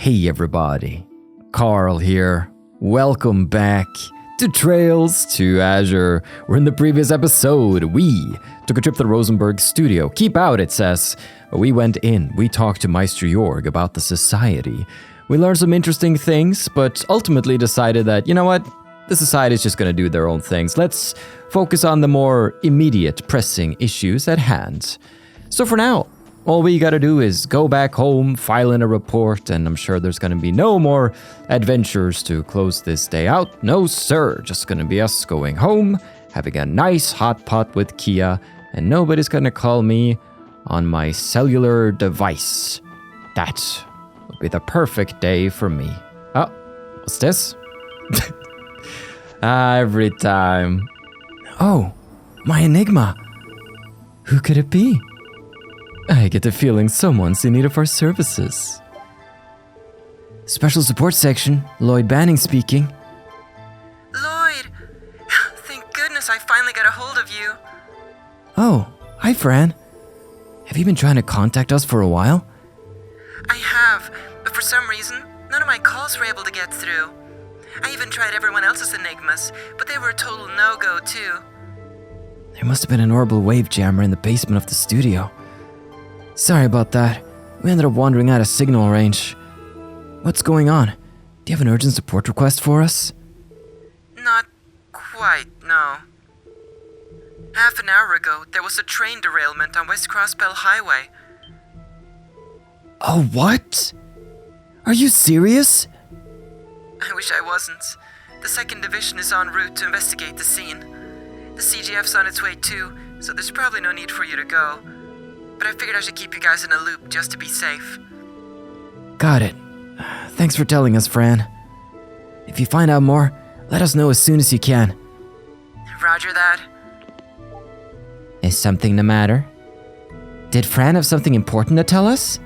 Hey everybody, Carl here. Welcome back to Trails to Azure. We're in the previous episode. We took a trip to the Rosenberg studio. Keep out, it says. We went in, we talked to Meister Jorg about the society. We learned some interesting things, but ultimately decided that, you know what? The society is just going to do their own things. Let's focus on the more immediate, pressing issues at hand. So for now, all we gotta do is go back home, file in a report, and I'm sure there's gonna be no more adventures to close this day out. No sir, just gonna be us going home, having a nice hot pot with Kia, and nobody's gonna call me on my cellular device. That would be the perfect day for me. Oh, what's this? Every time. Oh, my enigma. Who could it be? I get the feeling someone's in need of our services. Special support section, Lloyd Banning speaking. Lloyd! Thank goodness I finally got a hold of you. Oh, hi Fran. Have you been trying to contact us for a while? I have, but for some reason, none of my calls were able to get through. I even tried everyone else's enigmas, but they were a total no-go too. There must have been an orbital wave jammer in the basement of the studio. Sorry about that. We ended up wandering out of signal range. What's going on? Do you have an urgent support request for us? Not quite, no. Half an hour ago, there was a train derailment on West Crossbell Highway. Oh, what? Are you serious? I wish I wasn't. The 2nd Division is en route to investigate the scene. The CGF's on its way too, so there's probably no need for you to go. But I figured I should keep you guys in a loop just to be safe. Got it. Thanks for telling us, Fran. If you find out more, let us know as soon as you can. Roger that. Is something the matter? Did Fran have something important to tell us?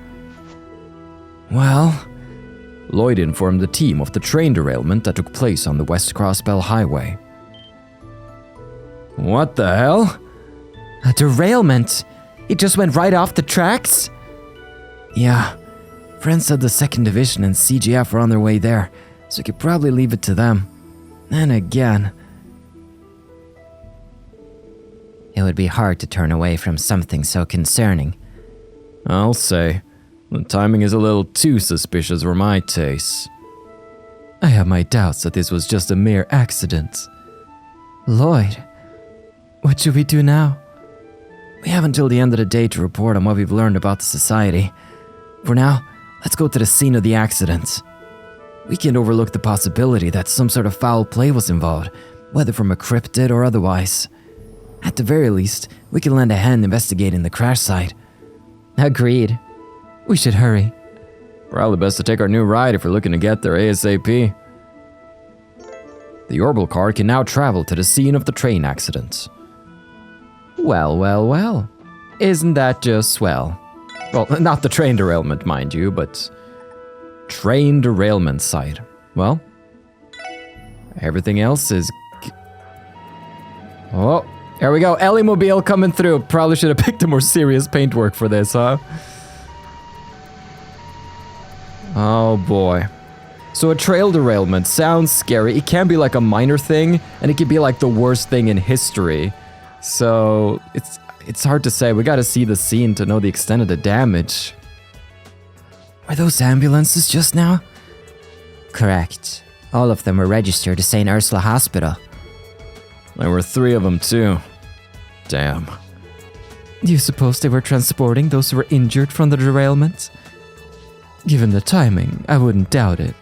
Well, Lloyd informed the team of the train derailment that took place on the West Crossbell Highway. What the hell? A derailment? It just went right off the tracks? Yeah. Fran said the 2nd Division and CGF are on their way there, so you could probably leave it to them. And again, it would be hard to turn away from something so concerning. I'll say. The timing is a little too suspicious for my taste. I have my doubts that this was just a mere accident. Lloyd, what should we do now? We have until the end of the day to report on what we've learned about the society. For now, let's go to the scene of the accident. We can't overlook the possibility that some sort of foul play was involved, whether from a cryptid or otherwise. At the very least, we can lend a hand investigating the crash site. Agreed. We should hurry. Probably best to take our new ride if we're looking to get there ASAP. The orbital car can now travel to the scene of the train accident. Well. Isn't that just swell? Well, not the train derailment, mind you, but train derailment site. Well, everything else is... Oh, there we go. Ellie Mobile coming through. Probably should have picked a more serious paintwork for this, huh? Oh boy. So a trail derailment sounds scary. It can be like a minor thing, and it can be like the worst thing in history. So it's hard to say. We gotta see the scene to know the extent of the damage. Were those ambulances just now? Correct. All of them were registered to St. Ursula Hospital. There were 3 of them too. Damn. Do you suppose they were transporting those who were injured from the derailment? Given the timing, I wouldn't doubt it.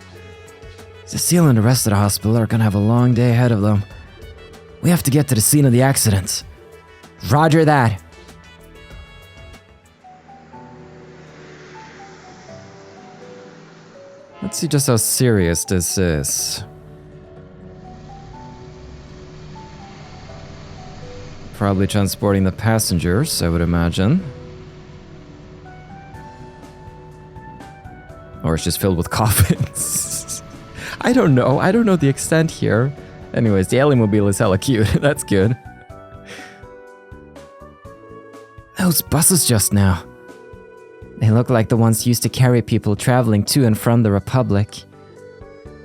Cecile and the rest of the hospital are gonna have a long day ahead of them. We have to get to the scene of the accident. Roger that. Let's see just how serious this is. Probably transporting the passengers, I would imagine. Or it's just filled with coffins. I don't know. I don't know the extent here. Anyways, the alien mobile is hella cute. That's good. Those buses just now. They look like the ones used to carry people traveling to and from the Republic.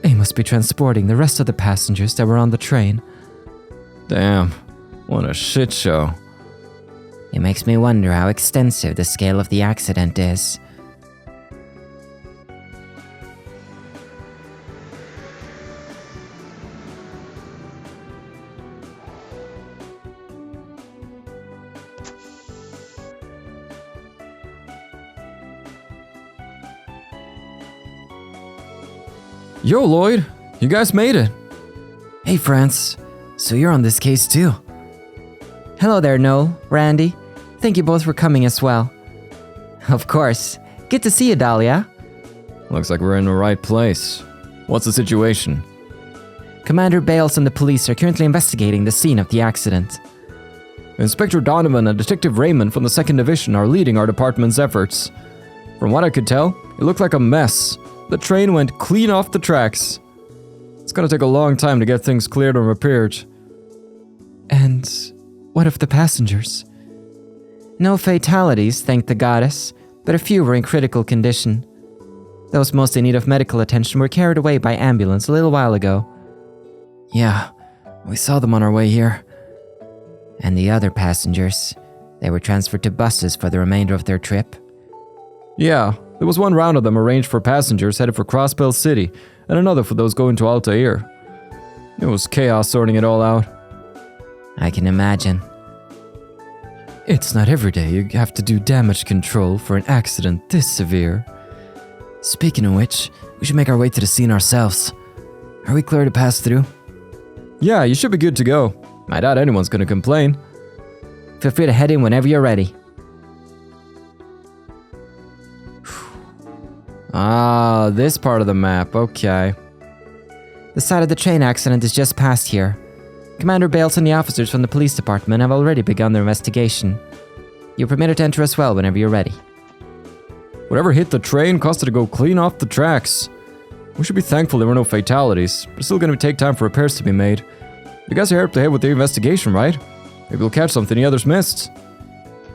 They must be transporting the rest of the passengers that were on the train. Damn, what a shit show. It makes me wonder how extensive the scale of the accident is. Yo, Lloyd, you guys made it. Hey, France. So you're on this case too? Hello there, Noel, Randy. Thank you both for coming as well. Of course. Good to see you, Dahlia. Looks like we're in the right place. What's the situation? Commander Bales and the police are currently investigating the scene of the accident. Inspector Donovan and Detective Raymond from the 2nd Division are leading our department's efforts. From what I could tell, it looked like a mess. The train went clean off the tracks. It's gonna take a long time to get things cleared and repaired. And what of the passengers? No fatalities, thank the goddess, but a few were in critical condition. Those most in need of medical attention were carried away by ambulance a little while ago. Yeah, we saw them on our way here. And the other passengers, they were transferred to buses for the remainder of their trip? Yeah, there was one round of them arranged for passengers headed for Crossbell City, and another for those going to Altair. It was chaos sorting it all out. I can imagine. It's not every day you have to do damage control for an accident this severe. Speaking of which, we should make our way to the scene ourselves. Are we clear to pass through? Yeah, you should be good to go. I doubt anyone's gonna complain. Feel free to head in whenever you're ready. Ah, this part of the map, okay. The site of the train accident is just past here. Commander Bales and the officers from the police department have already begun their investigation. You're permitted to enter as well whenever you're ready. Whatever hit the train caused it to go clean off the tracks. We should be thankful there were no fatalities, but it's still gonna take time for repairs to be made. You guys are here to head with the investigation, right? Maybe we'll catch something the others missed.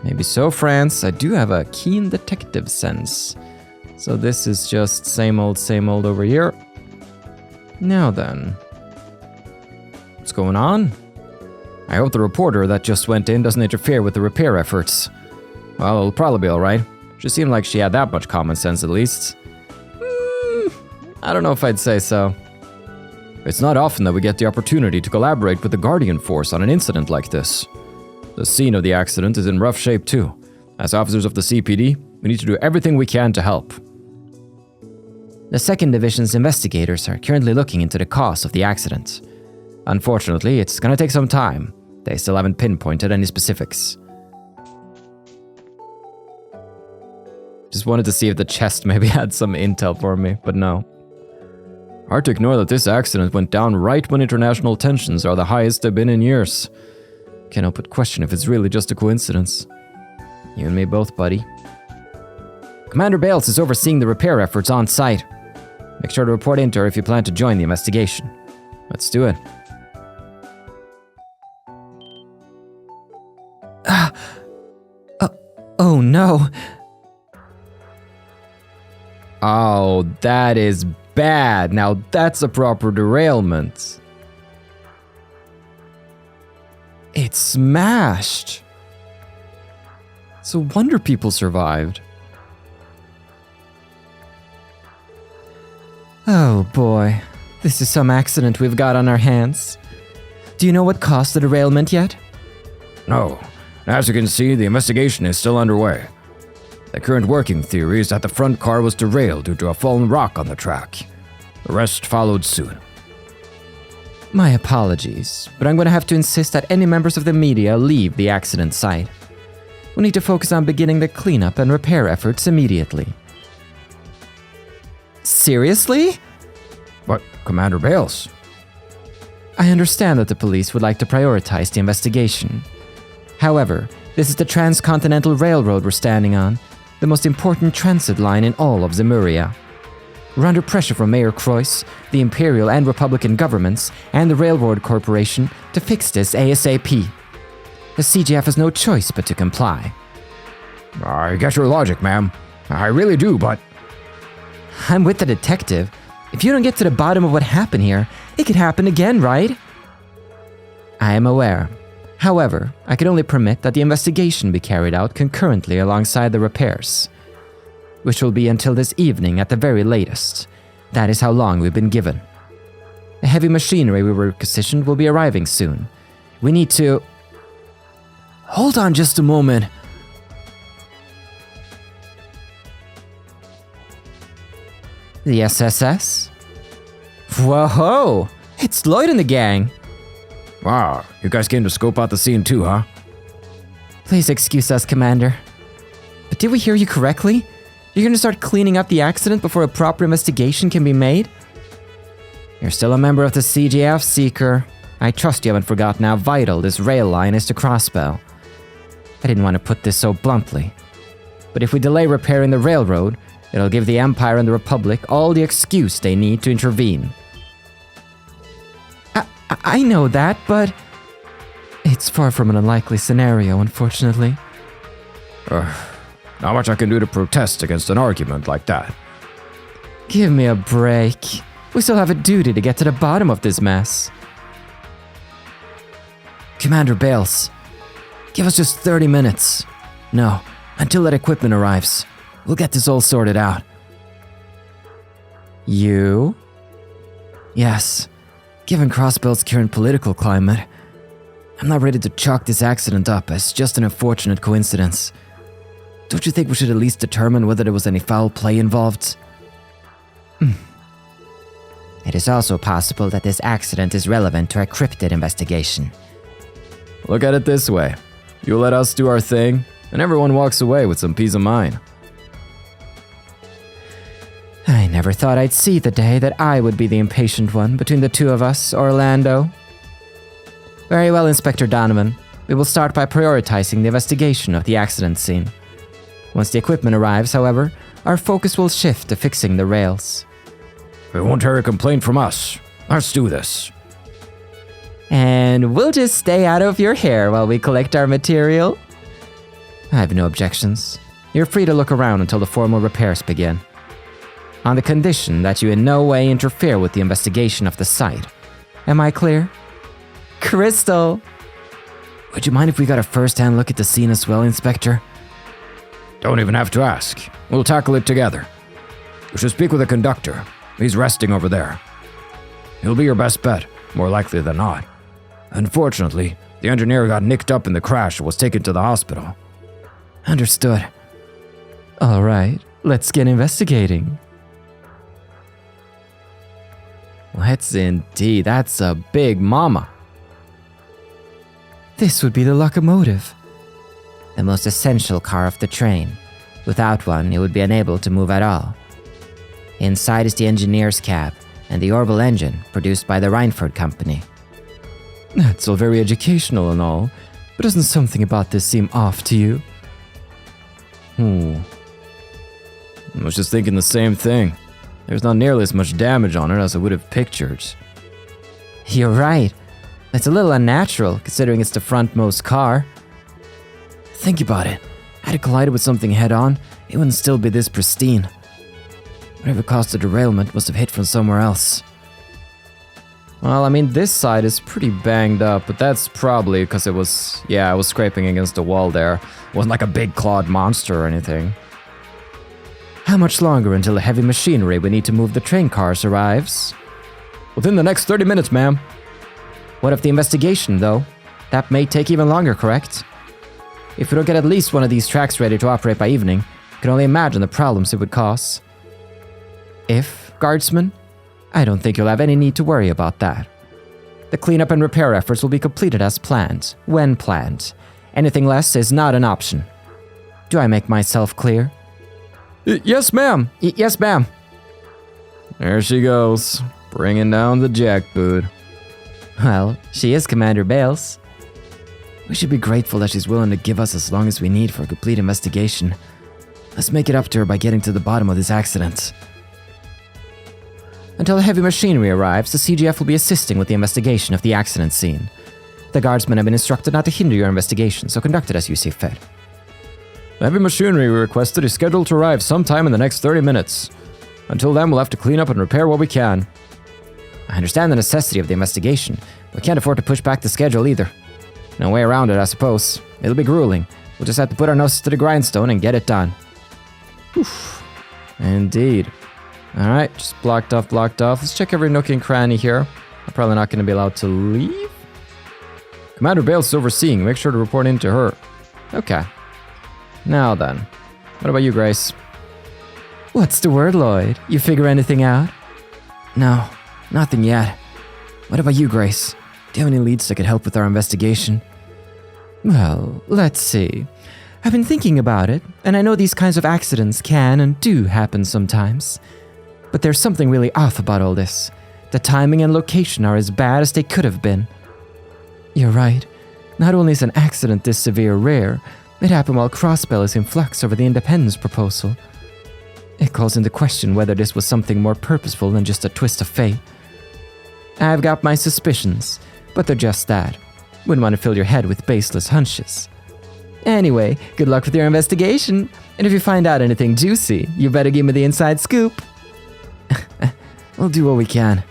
Maybe so, France. I do have a keen detective sense. So this is just same old over here. Now then. What's going on? I hope the reporter that just went in doesn't interfere with the repair efforts. Well, it'll probably be alright. She seemed like she had that much common sense at least. I don't know if I'd say so. It's not often that we get the opportunity to collaborate with the Guardian Force on an incident like this. The scene of the accident is in rough shape too. As officers of the CPD, we need to do everything we can to help. The 2nd Division's investigators are currently looking into the cause of the accident. Unfortunately, it's gonna take some time. They still haven't pinpointed any specifics. Just wanted to see if the chest maybe had some intel for me, but no. Hard to ignore that this accident went down right when international tensions are the highest they've been in years. Can't help but question if it's really just a coincidence. You and me both, buddy. Commander Bales is overseeing the repair efforts on site. Make sure to report in to her if you plan to join the investigation. Let's do it. Oh no. Oh, that is bad. Now that's a proper derailment. It's smashed. It's a wonder people survived. Oh boy, this is some accident we've got on our hands. Do you know what caused the derailment yet? No. As you can see, the investigation is still underway. The current working theory is that the front car was derailed due to a fallen rock on the track. The rest followed suit. My apologies, but I'm going to have to insist that any members of the media leave the accident site. We need to focus on beginning the cleanup and repair efforts immediately. Seriously? But, Commander Bales... I understand that the police would like to prioritize the investigation. However, this is the Transcontinental Railroad we're standing on, the most important transit line in all of Zemuria. We're under pressure from Mayor Croix, the Imperial and Republican governments, and the Railroad Corporation to fix this ASAP. The CGF has no choice but to comply. I get your logic, ma'am. I really do, but I'm with the detective. If you don't get to the bottom of what happened here, it could happen again, right? I am aware. However, I can only permit that the investigation be carried out concurrently alongside the repairs, which will be until this evening at the very latest. That is how long we've been given. The heavy machinery we requisitioned will be arriving soon. We need to... Hold on just a moment. The SSS? Whoa! It's Lloyd and the gang! wow, you guys came to scope out the scene too, huh? Please excuse us, Commander. But did we hear you correctly? You're gonna start cleaning up the accident before a proper investigation can be made? You're still a member of the CGF, Seeker. I trust you haven't forgotten how vital this rail line is to Crossbell. I didn't want to put this so bluntly. But if we delay repairing the railroad, it'll give the Empire and the Republic all the excuse they need to intervene. I know that, but... It's far from an unlikely scenario, unfortunately. Not much I can do to protest against an argument like that. Give me a break. We still have a duty to get to the bottom of this mess. Commander Bales, give us just 30 minutes. No, until that equipment arrives. We'll get this all sorted out. You? Yes. Given Crossbell's current political climate, I'm not ready to chalk this accident up as just an unfortunate coincidence. Don't you think we should at least determine whether there was any foul play involved? It is also possible that this accident is relevant to our cryptid investigation. Look at it this way. You let us do our thing, and everyone walks away with some peace of mind. I never thought I'd see the day that I would be the impatient one between the two of us, Orlando. Very well, Inspector Donovan. We will start by prioritizing the investigation of the accident scene. Once the equipment arrives, however, our focus will shift to fixing the rails. We won't hear a complaint from us. Let's do this. And we'll just stay out of your hair while we collect our material? I have no objections. You're free to look around until the formal repairs begin. On the condition that you in no way interfere with the investigation of the site. Am I clear? Crystal! Would you mind if we got a first-hand look at the scene as well, Inspector? Don't even have to ask. We'll tackle it together. We should speak with the conductor. He's resting over there. He'll be your best bet, more likely than not. Unfortunately, the engineer got nicked up in the crash and was taken to the hospital. Understood. All right, let's get investigating. Let's indeed. That's a big mama. This would be the locomotive. The most essential car of the train. Without one, it would be unable to move at all. Inside is the engineer's cab and the Orbital engine produced by the Reinford Company. That's all very educational and all, but doesn't something about this seem off to you? I was just thinking the same thing. There's not nearly as much damage on it as I would have pictured. You're right. It's a little unnatural, considering it's the frontmost car. Think about it. Had it collided with something head-on, it wouldn't still be this pristine. Whatever caused the derailment must have hit from somewhere else. Well, I mean, this side is pretty banged up, but that's probably because it was scraping against the wall there. It wasn't like a big clawed monster or anything. How much longer until the heavy machinery we need to move the train cars arrives? Within the next 30 minutes, ma'am. What of the investigation, though? That may take even longer, correct? If we don't get at least one of these tracks ready to operate by evening, you can only imagine the problems it would cause. If, Guardsman, I don't think you'll have any need to worry about that. The cleanup and repair efforts will be completed as planned, when planned. Anything less is not an option. Do I make myself clear? Yes, ma'am. Yes, ma'am. There she goes, bringing down the jackboot. Well, she is Commander Bales. We should be grateful that she's willing to give us as long as we need for a complete investigation. Let's make it up to her by getting to the bottom of this accident. Until the heavy machinery arrives, the CGF will be assisting with the investigation of the accident scene. The guardsmen have been instructed not to hinder your investigation, so conduct it as you see fit. The heavy machinery we requested is scheduled to arrive sometime in the next 30 minutes. Until then, we'll have to clean up and repair what we can. I understand the necessity of the investigation. We can't afford to push back the schedule either. No way around it, I suppose. It'll be grueling. We'll just have to put our noses to the grindstone and get it done. Oof. Indeed. Alright, just blocked off. Let's check every nook and cranny here. I'm probably not going to be allowed to leave. Commander Bales is overseeing. Make sure to report in to her. Okay. Now then. What about you, Grace? What's the word, Lloyd? You figure anything out? No, nothing yet. What about you, Grace? Do you have any leads that could help with our investigation? Well, let's see. I've been thinking about it, and I know these kinds of accidents can and do happen sometimes. But there's something really off about all this. The timing and location are as bad as they could have been. You're right. Not only is an accident this severe rare, it happened while Crossbell is in flux over the independence proposal. It calls into question whether this was something more purposeful than just a twist of fate. I've got my suspicions, but they're just that. Wouldn't want to fill your head with baseless hunches. Anyway, good luck with your investigation, and if you find out anything juicy, you better give me the inside scoop. We'll do what we can.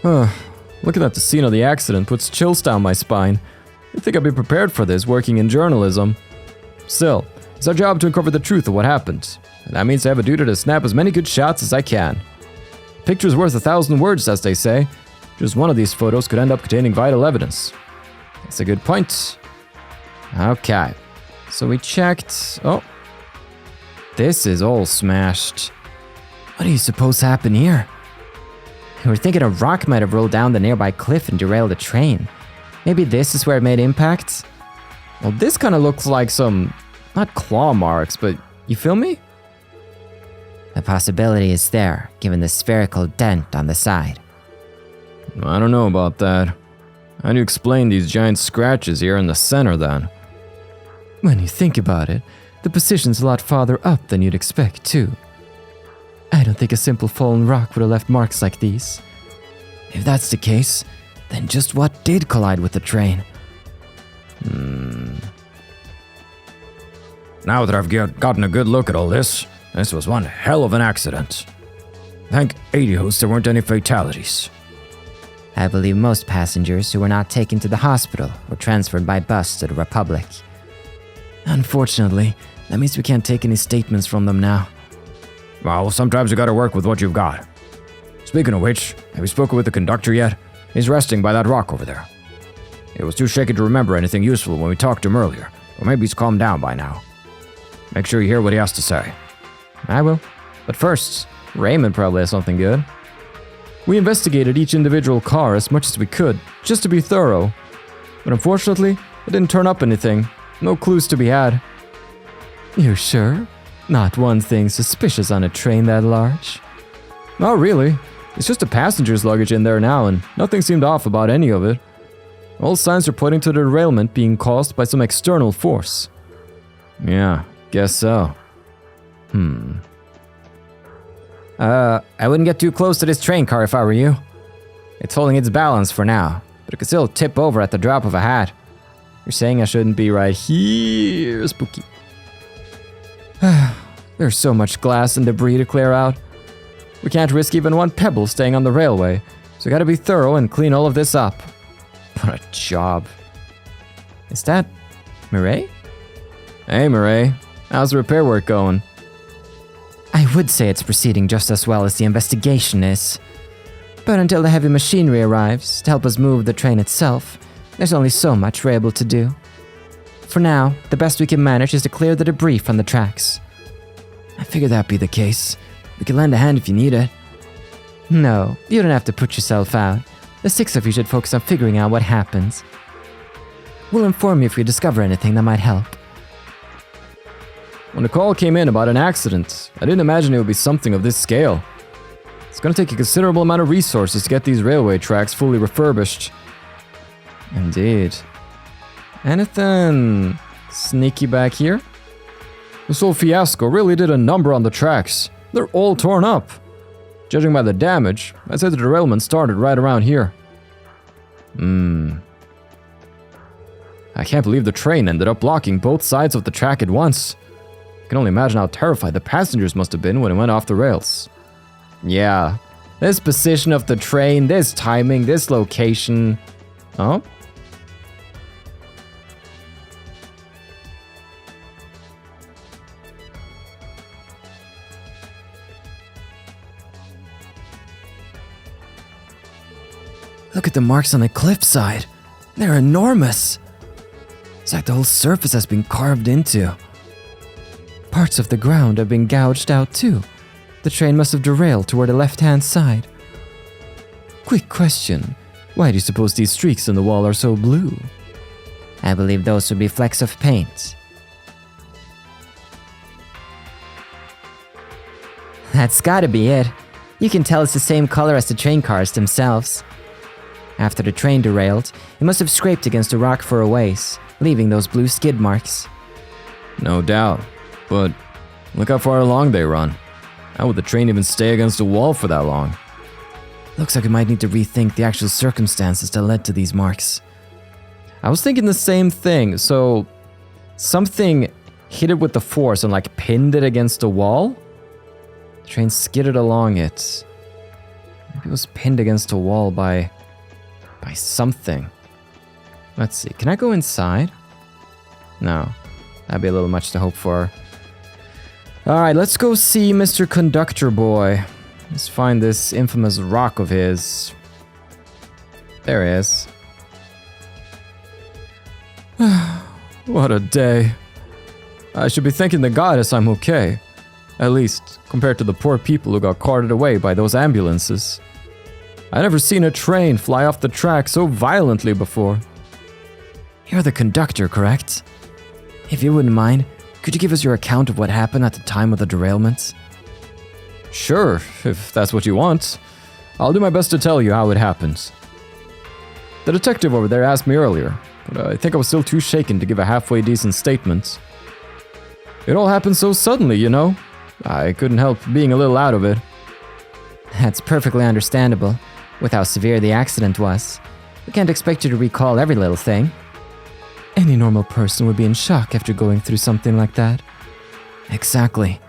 Looking at the scene of the accident puts chills down my spine. You'd think I'd be prepared for this working in journalism. Still, it's our job to uncover the truth of what happened, and that means I have a duty to snap as many good shots as I can. A picture's worth 1,000 words, as they say. Just one of these photos could end up containing vital evidence. That's a good point. Okay, so we checked... Oh, this is all smashed. What do you suppose happened here? We're thinking a rock might have rolled down the nearby cliff and derailed the train. Maybe this is where it made impact? Well, this kind of looks like some... not claw marks, but you feel me? The possibility is there, given the spherical dent on the side. I don't know about that. How do you explain these giant scratches here in the center, then? When you think about it, the position's a lot farther up than you'd expect, too. I don't think a simple fallen rock would have left marks like these. If that's the case, then just what did collide with the train? Now that I've gotten a good look at all this was one hell of an accident. Thank Adios there weren't any fatalities. I believe most passengers who were not taken to the hospital were transferred by bus to the Republic. Unfortunately, that means we can't take any statements from them now. Well, sometimes you gotta work with what you've got. Speaking of which, have you spoken with the conductor yet? He's resting by that rock over there. He was too shaken to remember anything useful when we talked to him earlier, or maybe he's calmed down by now. Make sure you hear what he has to say. I will. But first, Raymond probably has something good. We investigated each individual car as much as we could, just to be thorough. But unfortunately, it didn't turn up anything. No clues to be had. You're sure? Not one thing suspicious on a train that large? Not really. It's just a passenger's luggage in there now, and nothing seemed off about any of it. All signs are pointing to the derailment being caused by some external force. Yeah, guess so. I wouldn't get too close to this train car if I were you. It's holding its balance for now, but it could still tip over at the drop of a hat. You're saying I shouldn't be right here, Spooky. There's so much glass and debris to clear out. We can't risk even one pebble staying on the railway, so we gotta be thorough and clean all of this up. What a job. Is that Mireille? Hey, Mireille. How's the repair work going? I would say it's proceeding just as well as the investigation is. But until the heavy machinery arrives to help us move the train itself, there's only so much we're able to do. For now, the best we can manage is to clear the debris from the tracks. I figured that'd be the case. We can lend a hand if you need it. No, you don't have to put yourself out. The 6 of you should focus on figuring out what happens. We'll inform you if we discover anything that might help. When the call came in about an accident, I didn't imagine it would be something of this scale. It's gonna take a considerable amount of resources to get these railway tracks fully refurbished. Indeed. Anything sneaky back here? This whole fiasco really did a number on the tracks. They're all torn up. Judging by the damage, I'd say the derailment started right around here. I can't believe the train ended up blocking both sides of the track at once. I can only imagine how terrified the passengers must have been when it went off the rails. Yeah, this position of the train, this timing, this location. Oh? Look at the marks on the cliffside. They're enormous. It's like the whole surface has been carved into. Parts of the ground have been gouged out too. The train must have derailed toward the left-hand side. Quick question. Why do you suppose these streaks in the wall are so blue? I believe those would be flecks of paint. That's gotta be it. You can tell it's the same color as the train cars themselves. After the train derailed, it must have scraped against the rock for a ways, leaving those blue skid marks. No doubt. But look how far along they run. How would the train even stay against a wall for that long? Looks like we might need to rethink the actual circumstances that led to these marks. I was thinking the same thing. So something hit it with the force and like pinned it against a wall? The train skidded along it. Maybe it was pinned against a wall by something. Let's see. Can I go inside? No. That'd be a little much to hope for. Alright, let's go see Mr. Conductor Boy. Let's find this infamous rock of his. There he is. What a day. I should be thanking the goddess I'm okay. At least, compared to the poor people who got carted away by those ambulances. I've never seen a train fly off the track so violently before. You're the conductor, correct? If you wouldn't mind, could you give us your account of what happened at the time of the derailment? Sure, if that's what you want. I'll do my best to tell you how it happened. The detective over there asked me earlier, but I think I was still too shaken to give a halfway decent statement. It all happened so suddenly, you know? I couldn't help being a little out of it. That's perfectly understandable, with how severe the accident was. We can't expect you to recall every little thing. Any normal person would be in shock after going through something like that. Exactly.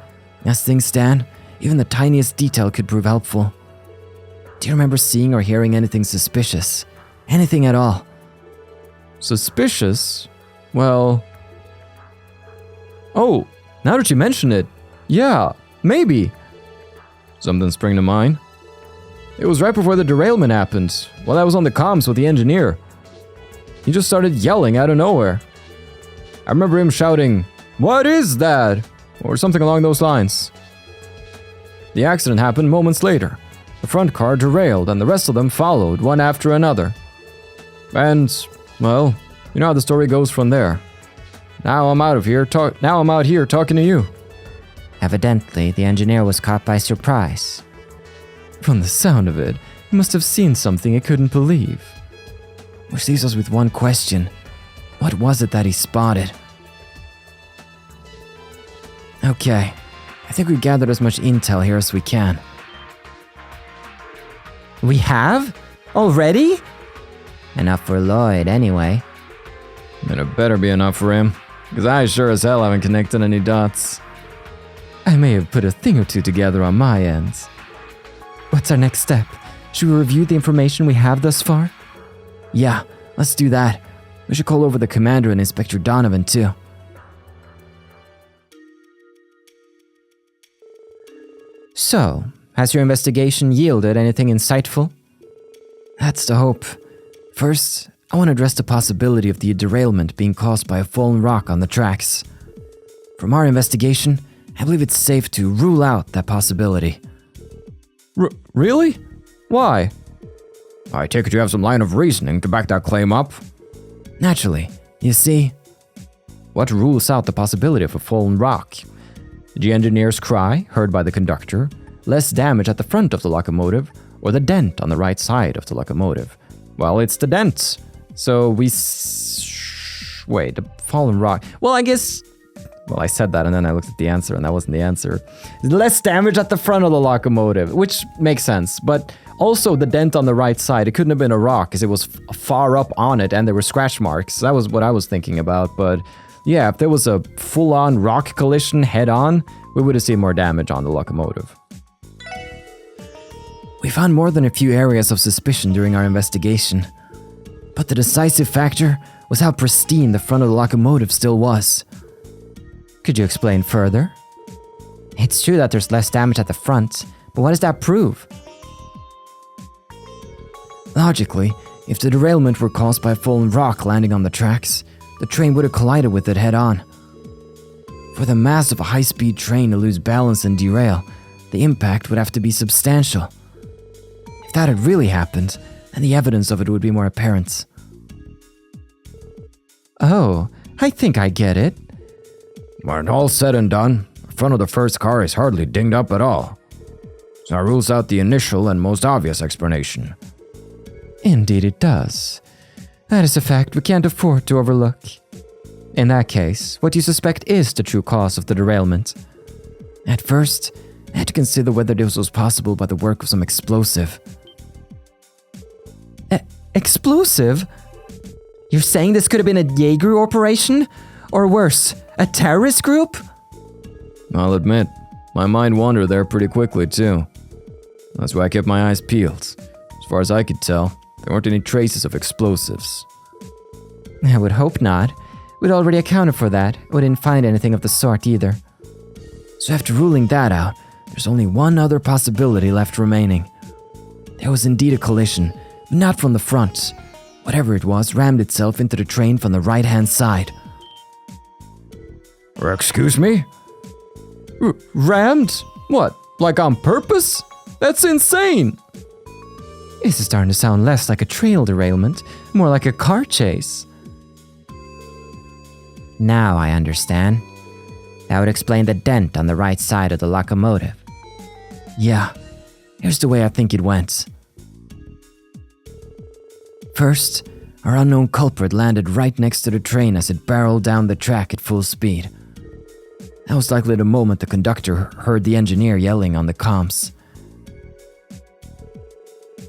As things stand, even the tiniest detail could prove helpful. Do you remember seeing or hearing anything suspicious? Anything at all? Suspicious? Well... Oh, now that you mention it, yeah, maybe. Something spring to mind. It was right before the derailment happened, while I was on the comms with the engineer. He just started yelling out of nowhere. I remember him shouting, "What is that?" or something along those lines. The accident happened moments later. The front car derailed and the rest of them followed, one after another. And, well, you know how the story goes from there. Now I'm out here talking to you. Evidently, the engineer was caught by surprise. From the sound of it, he must have seen something he couldn't believe. Which leaves us with one question. What was it that he spotted? Okay, I think we've gathered as much intel here as we can. We have? Already? Enough for Lloyd, anyway. And it better be enough for him, because I sure as hell haven't connected any dots. I may have put a thing or two together on my end. What's our next step? Should we review the information we have thus far? Yeah, let's do that. We should call over the commander and Inspector Donovan too. So, has your investigation yielded anything insightful? That's the hope. First, I want to address the possibility of the derailment being caused by a fallen rock on the tracks. From our investigation, I believe it's safe to rule out that possibility. Really? Why? I take it you have some line of reasoning to back that claim up. Naturally. You see? What rules out the possibility of a fallen rock? The engineer's cry, heard by the conductor, less damage at the front of the locomotive, or the dent on the right side of the locomotive? Well, it's the dent. So wait, the fallen rock. Well, I guess Well, I said that and then I looked at the answer and that wasn't the answer. Less damage at the front of the locomotive, which makes sense. But also the dent on the right side, it couldn't have been a rock because it was far up on it and there were scratch marks. That was what I was thinking about. But yeah, if there was a full-on rock collision head-on, we would have seen more damage on the locomotive. We found more than a few areas of suspicion during our investigation. But the decisive factor was how pristine the front of the locomotive still was. Could you explain further? It's true that there's less damage at the front, but what does that prove? Logically, if the derailment were caused by a fallen rock landing on the tracks, the train would have collided with it head-on. For the mass of a high-speed train to lose balance and derail, the impact would have to be substantial. If that had really happened, then the evidence of it would be more apparent. Oh, I think I get it. When all said and done, the front of the first car is hardly dinged up at all. So that rules out the initial and most obvious explanation. Indeed it does. That is a fact we can't afford to overlook. In that case, what you suspect is the true cause of the derailment? At first, I had to consider whether this was possible by the work of some explosive. Explosive? You're saying this could have been a Jaeger operation? Or worse, a terrorist group? I'll admit, my mind wandered there pretty quickly too. That's why I kept my eyes peeled. As far as I could tell, there weren't any traces of explosives. I would hope not. We'd already accounted for that. We didn't find anything of the sort either. So after ruling that out, there's only one other possibility left remaining. There was indeed a collision, but not from the front. Whatever it was rammed itself into the train from the right-hand side. Excuse me? Rammed? What, like on purpose? That's insane! This is starting to sound less like a trail derailment, more like a car chase. Now I understand. That would explain the dent on the right side of the locomotive. Yeah, here's the way I think it went. First, our unknown culprit landed right next to the train as it barreled down the track at full speed. That was likely the moment the conductor heard the engineer yelling on the comms.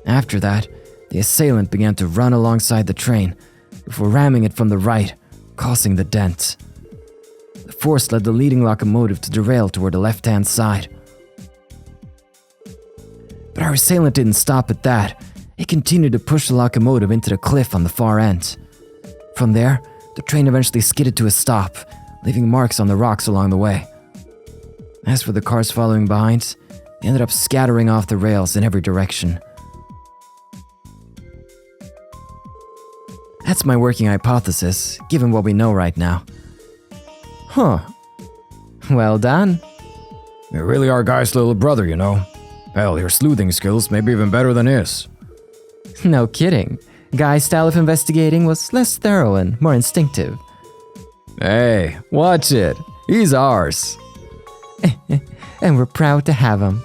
After that, the assailant began to run alongside the train before ramming it from the right, causing the dent. The force led the leading locomotive to derail toward the left-hand side. But our assailant didn't stop at that. It continued to push the locomotive into the cliff on the far end. From there, the train eventually skidded to a stop, leaving marks on the rocks along the way. As for the cars following behind, they ended up scattering off the rails in every direction. That's my working hypothesis, given what we know right now. Huh. Well done. You really are Guy's little brother, you know. Hell, your sleuthing skills may be even better than his. No kidding. Guy's style of investigating was less thorough and more instinctive. Hey, watch it. He's ours. And we're proud to have him.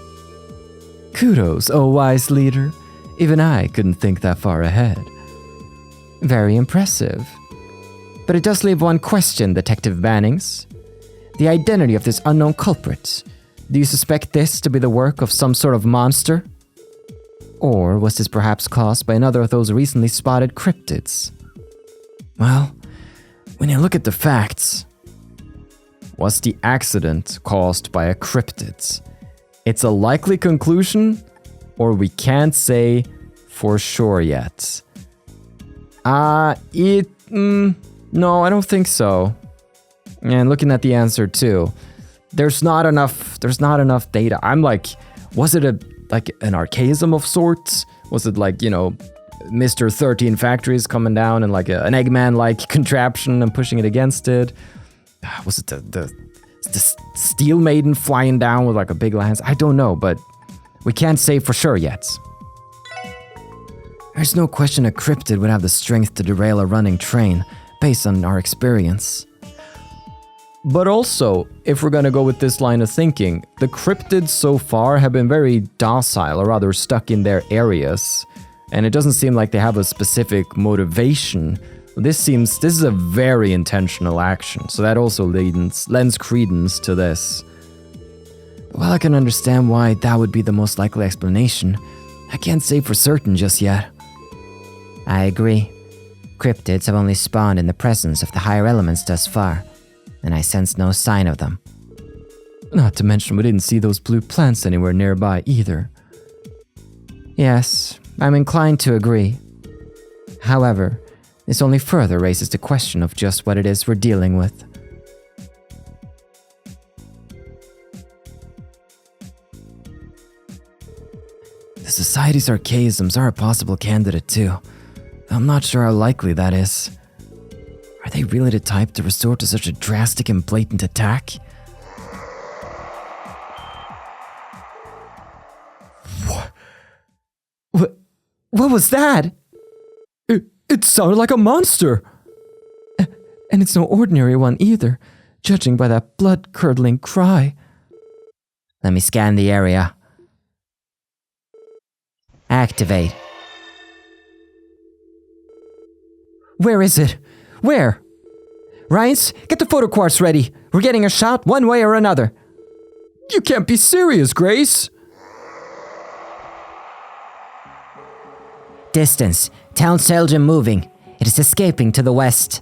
Kudos, oh wise leader. Even I couldn't think that far ahead. Very impressive. But it does leave one question, Detective Bannings. The identity of this unknown culprit. Do you suspect this to be the work of some sort of monster? Or was this perhaps caused by another of those recently spotted cryptids? Well, when you look at the facts... Was the accident caused by a cryptid? It's a likely conclusion, or we can't say for sure yet. No, I don't think so. And looking at the answer too, there's not enough data. I'm like, was it an archaism of sorts? Was it like, Mr. 13 Factories coming down and like an Eggman-like contraption and pushing it against it? Was it the Steel Maiden flying down with like a big lance? I don't know, but we can't say for sure yet. There's no question a cryptid would have the strength to derail a running train, based on our experience. But also, if we're gonna go with this line of thinking, the cryptids so far have been very docile, or rather stuck in their areas, and it doesn't seem like they have a specific motivation. This is a very intentional action, so that also lends credence to this. While I can understand why that would be the most likely explanation, I can't say for certain just yet. I agree. Cryptids have only spawned in the presence of the higher elements thus far, and I sense no sign of them. Not to mention we didn't see those blue plants anywhere nearby either. Yes, I'm inclined to agree. However, this only further raises the question of just what it is we're dealing with. The Society's archaisms are a possible candidate too. I'm not sure how likely that is. Are they really the type to resort to such a drastic and blatant attack? What was that? It sounded like a monster! And it's no ordinary one either, judging by that blood-curdling cry. Let me scan the area. Activate. Where is it? Where? Rhines, get the photo quartz ready. We're getting a shot one way or another. You can't be serious, Grace! Distance. Town seldom moving. It is escaping to the west.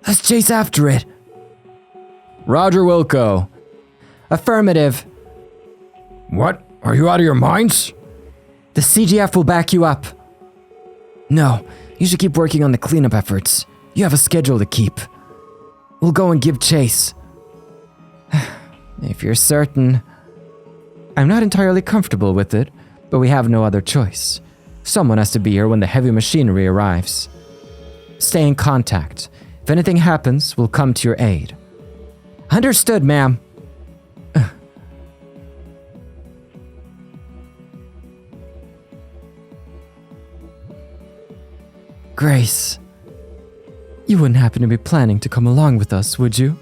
Let's chase after it. Roger, Wilco. Affirmative. What? Are you out of your minds? The CGF will back you up. No, you should keep working on the cleanup efforts. You have a schedule to keep. We'll go and give chase. If you're certain. I'm not entirely comfortable with it, but we have no other choice. Someone has to be here when the heavy machinery arrives. Stay in contact. If anything happens, we'll come to your aid. Understood, ma'am. Grace, you wouldn't happen to be planning to come along with us, would you?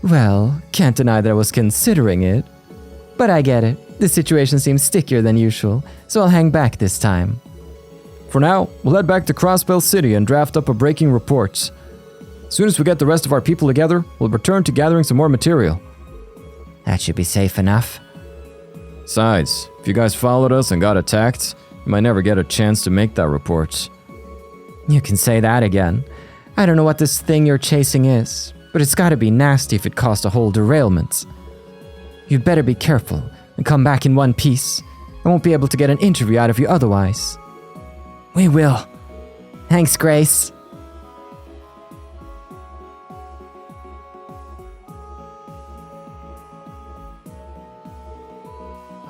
Well, can't deny that I was considering it. But I get it. The situation seems stickier than usual, so I'll hang back this time. For now, we'll head back to Crossbell City and draft up a breaking report. As soon as we get the rest of our people together, we'll return to gathering some more material. That should be safe enough. Besides, if you guys followed us and got attacked, you might never get a chance to make that report. You can say that again. I don't know what this thing you're chasing is, but it's gotta be nasty if it caused a whole derailment. You'd better be careful and come back in one piece. I won't be able to get an interview out of you otherwise. We will. Thanks, Grace.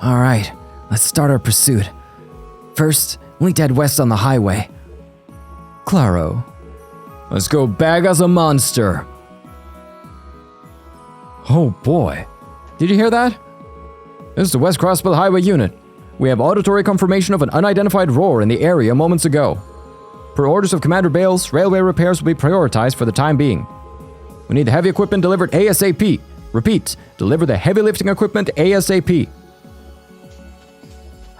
All right, let's start our pursuit. First, we'll need to head west on the highway. Claro. Let's go bag us a monster. Oh boy. Did you hear that? This is the West Crossbell Highway Unit. We have auditory confirmation of an unidentified roar in the area moments ago. Per orders of Commander Bales, railway repairs will be prioritized for the time being. We need the heavy equipment delivered ASAP. Repeat, deliver the heavy lifting equipment ASAP.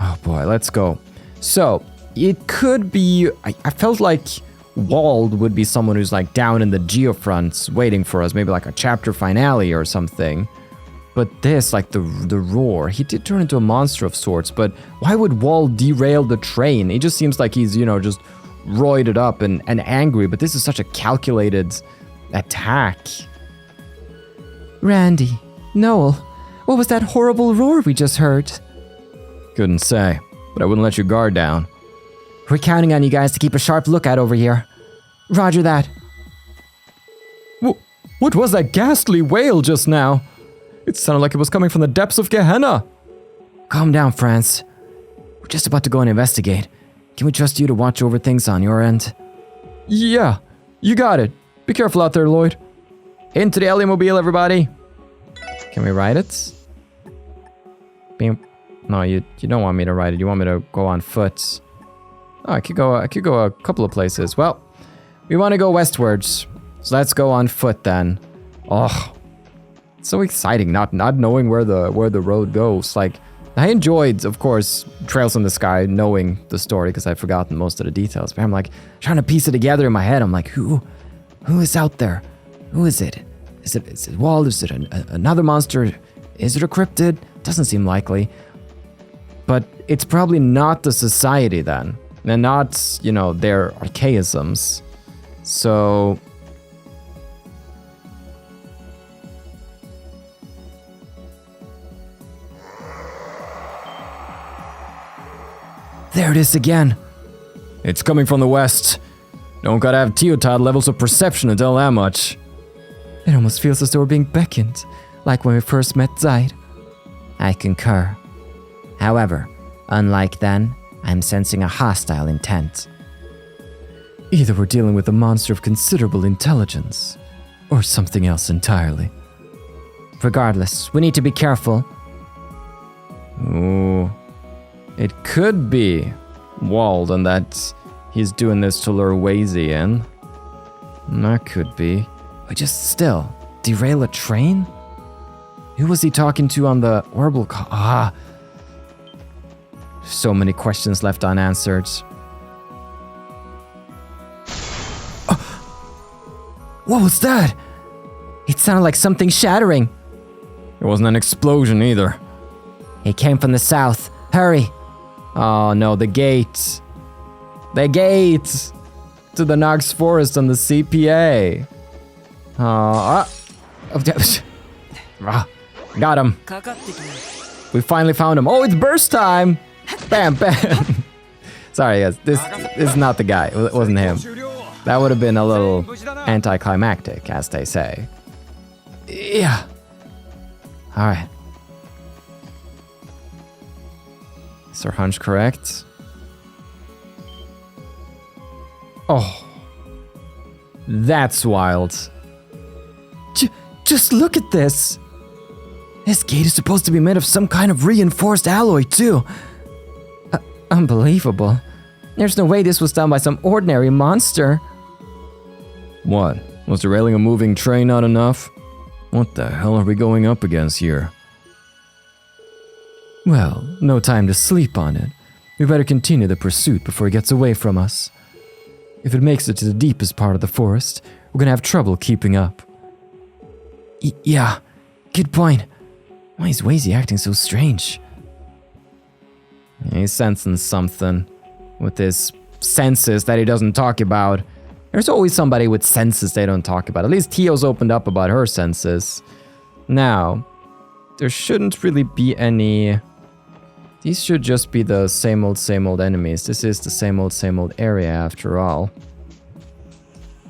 Oh boy, let's go. So, it could be... I felt like Wald would be someone who's like down in the geofronts waiting for us, maybe like a chapter finale or something. But this, like the roar, he did turn into a monster of sorts, but why would Wald derail the train? He just seems like he's, you know, just roided up and angry, but this is such a calculated attack. Randy, Noel, what was that horrible roar we just heard? Couldn't say, but I wouldn't let you guard down. We're counting on you guys to keep a sharp lookout over here. Roger that. What was that ghastly wail just now? It sounded like it was coming from the depths of Gehenna. Calm down, France. We're just about to go and investigate. Can we trust you to watch over things on your end? Yeah, you got it. Be careful out there, Lloyd. Into the Heliumobile, everybody. Can we ride it? No, you don't want me to ride it. You want me to go on foot. Oh, I could go a couple of places. Well, we want to go westwards. So let's go on foot then. Oh, it's so exciting not knowing where the road goes. Like, I enjoyed, of course, Trails in the Sky, knowing the story because I've forgotten most of the details. But I'm like trying to piece it together in my head. I'm like, who is out there? Who is it? Is it Wald? Is it another monster? Is it a cryptid? Doesn't seem likely. But it's probably not the society then, and not, you know, their archaisms. So there it is again. It's coming from the west. Don't gotta have Teotad levels of perception to tell that much. It almost feels as though we're being beckoned, like when we first met Zaid. I concur. However, unlike then, I'm sensing a hostile intent. Either we're dealing with a monster of considerable intelligence, or something else entirely. Regardless, we need to be careful. Ooh. It could be Wald and that he's doing this to lure Wazy in. That could be. But just still, derail a train? Who was he talking to on the orbital So many questions left unanswered. What was that? It sounded like something shattering. It wasn't an explosion either. It came from the south. Hurry. Oh no, the gate. The gate to the Knox Forest on the CPA. Got him. We finally found him. Oh, it's burst time. Bam, bam. Sorry guys, this is not the guy. It wasn't him. That would have been a little anticlimactic, as they say. Yeah. All right. Is our hunch correct? Oh. That's wild. Just look at this. This gate is supposed to be made of some kind of reinforced alloy, too. Unbelievable. There's no way this was done by some ordinary monster. What? Was derailing a moving train not enough? What the hell are we going up against here? Well, no time to sleep on it. We better continue the pursuit before it gets away from us. If it makes it to the deepest part of the forest, we're gonna have trouble keeping up. Yeah, good point. Why is Wazy acting so strange? He's sensing something with his senses that he doesn't talk about. There's always somebody with senses they don't talk about. At least Tio's opened up about her senses. Now, there shouldn't really be any... These should just be the same old enemies. This is the same old area after all.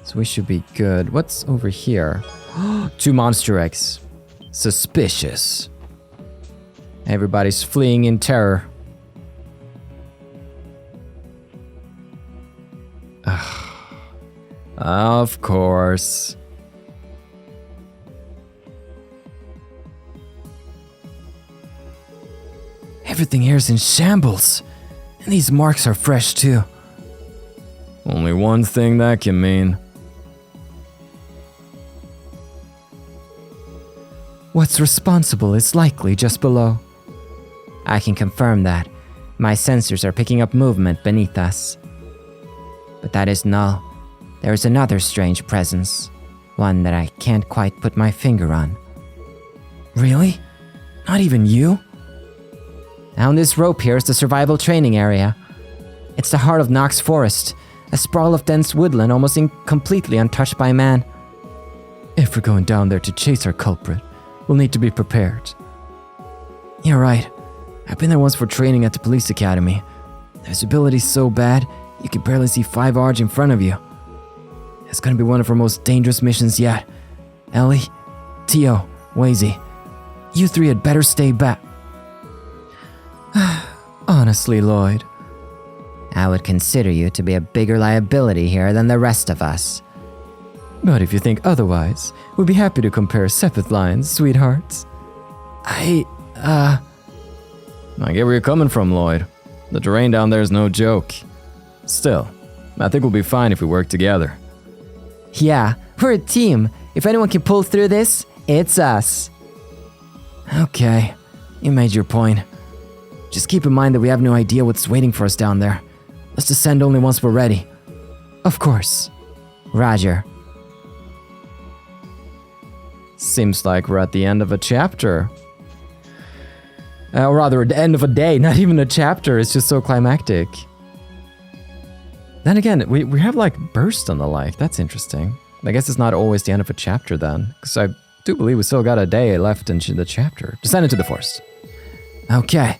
So we should be good. What's over here? 2 monster eggs. Suspicious. Everybody's fleeing in terror. Of course. Everything here is in shambles. And these marks are fresh too. Only one thing that can mean. What's responsible is likely just below. I can confirm that. My sensors are picking up movement beneath us. But that is null. There is another strange presence. One that I can't quite put my finger on. Really? Not even you? Down this rope here is the survival training area. It's the heart of Knox Forest, a sprawl of dense woodland almost completely untouched by man. If we're going down there to chase our culprit, we'll need to be prepared. You're right. I've been there once for training at the police academy. The visibility's so bad, you can barely see 5 arch in front of you. It's gonna be one of our most dangerous missions yet. Ellie, Tio, Wazy, you 3 had better stay back. Honestly, Lloyd. I would consider you to be a bigger liability here than the rest of us. But if you think otherwise, we'd be happy to compare separate lines, sweethearts. I get where you're coming from, Lloyd. The terrain down there is no joke. Still, I think we'll be fine if we work together. Yeah, we're a team. If anyone can pull through this, it's us. Okay, you made your point. Just keep in mind that we have no idea what's waiting for us down there. Let's descend only once we're ready. Of course. Roger. Seems like we're at the end of a chapter. Or rather, at the end of a day, not even a chapter. It's just so climactic. Then again, we have like burst and the like. That's interesting. I guess it's not always the end of a chapter then. Because I do believe we still got a day left in the chapter. Descend into the forest. Okay,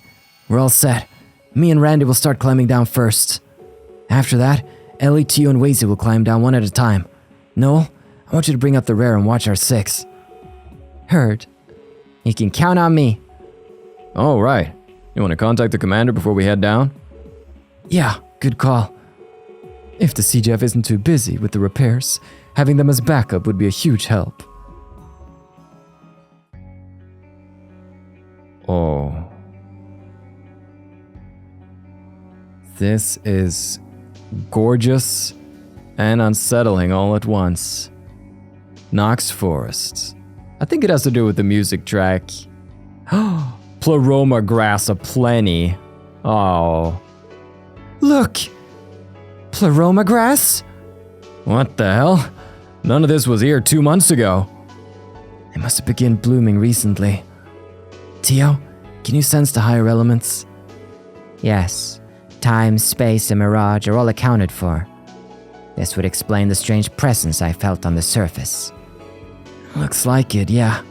we're all set. Me and Randy will start climbing down first. After that, Ellie, Tio, and Wazy will climb down one at a time. Noel, I want you to bring up the rear and watch our 6. Heard. You can count on me. Oh, right. You want to contact the commander before we head down? Yeah, good call. If the CGF isn't too busy with the repairs, having them as backup would be a huge help. Oh. This is gorgeous and unsettling all at once. Knox Forest. I think it has to do with the music track. Pleroma grass aplenty. Oh. Look! Pleroma grass? What the hell? None of this was here 2 months ago. It must have begun blooming recently. Tio, can you sense the higher elements? Yes. Time, space, and mirage are all accounted for. This would explain the strange presence I felt on the surface. Looks like it, yeah.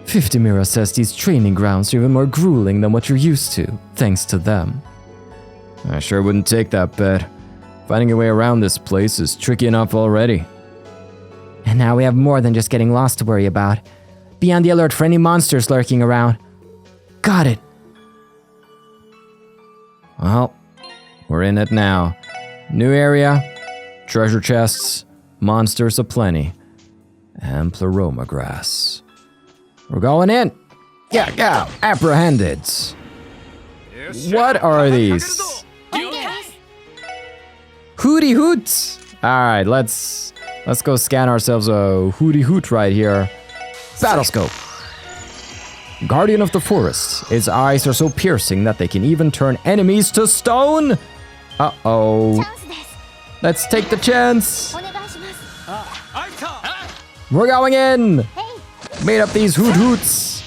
50 Mira says these training grounds are even more grueling than what you're used to, thanks to them. I sure wouldn't take that bet. Finding a way around this place is tricky enough already. And now we have more than just getting lost to worry about. Be on the alert for any monsters lurking around. Got it. Well, we're in it now. New area, treasure chests, monsters aplenty, and pleroma grass. We're going in. Yeah, apprehended. What are these? Hooty hoots. All right, let's go scan ourselves a hooty hoot right here. Battlescope. Guardian of the forest. His eyes are so piercing that they can even turn enemies to stone. Uh-oh. Let's take the chance. We're going in. Made up these hoot hoots.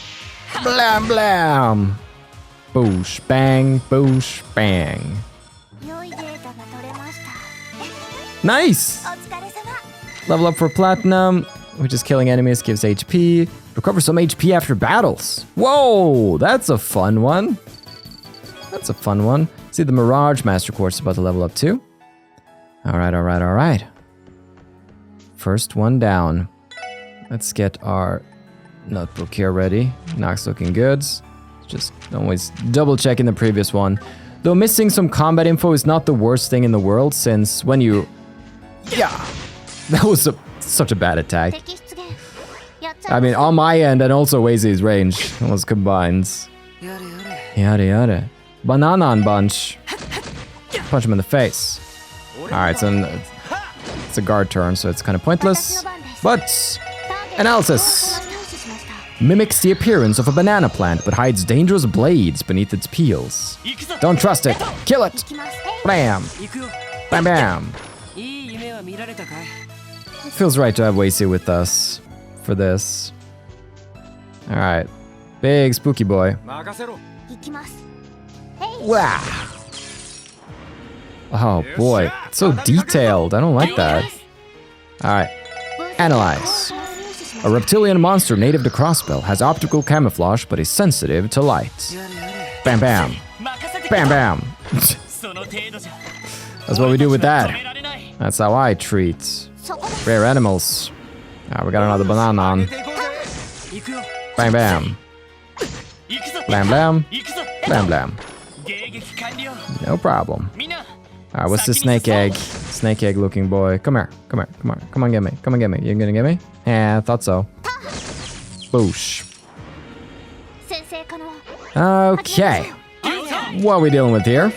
Blam blam. Boosh bang, boosh bang. Nice. Level up for platinum, which is killing enemies gives HP. Recover some HP after battles. Whoa, that's a fun one. That's a fun one. See, the Mirage Master Quartz is about to level up too. All right. First one down. Let's get our notebook here ready. Knox looking good. Just always double checking the previous one. Though missing some combat info is not the worst thing in the world, since when you... Yeah, that was such a bad attack. I mean, on my end and also Wazy's range was combined. Yada. Banana on bunch. Punch him in the face. Alright, so it's a guard turn, so it's kind of pointless. But, analysis. Mimics the appearance of a banana plant, but hides dangerous blades beneath its peels. Don't trust it. Kill it. Bam. Bam bam. Feels right to have Wazy with us for this. Alright. Big spooky boy. Wow. Oh boy. It's so detailed. I don't like that. Alright. Analyze. A reptilian monster native to Crossbell has optical camouflage but is sensitive to light. Bam bam. Bam bam. That's what we do with that. That's how I treat rare animals. We got another banana on. Bam bam. Blam blam. Blam blam. No problem. Alright, what's the snake egg? Snake egg looking boy. Come here. Come on, get me. You gonna get me? Yeah, I thought so. Boosh. Okay. What are we dealing with here?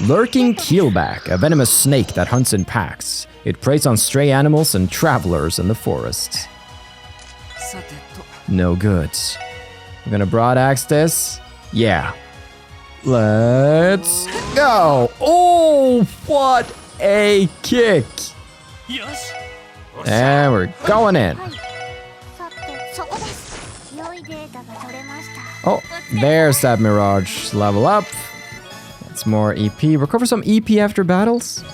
Lurking keelback, a venomous snake that hunts in packs. It preys on stray animals and travelers in the forest. No good. I'm gonna broad axe this. Yeah. Let's go. Oh, what a kick. And we're going in. Oh, there's that Mirage. Level up. That's more EP. Recover some EP after battles.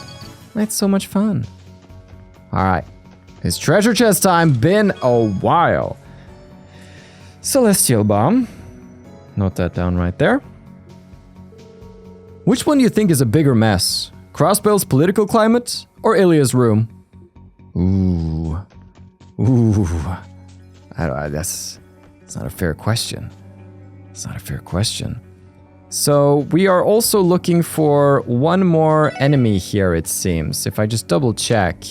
That's so much fun. Alright. It's treasure chest time. Been a while. Celestial Bomb. Note that down right there. Which one do you think is a bigger mess? Crossbell's political climate or Ilya's room? Ooh. That's not a fair question. It's not a fair question. So we are also looking for one more enemy here, it seems. If I just double check.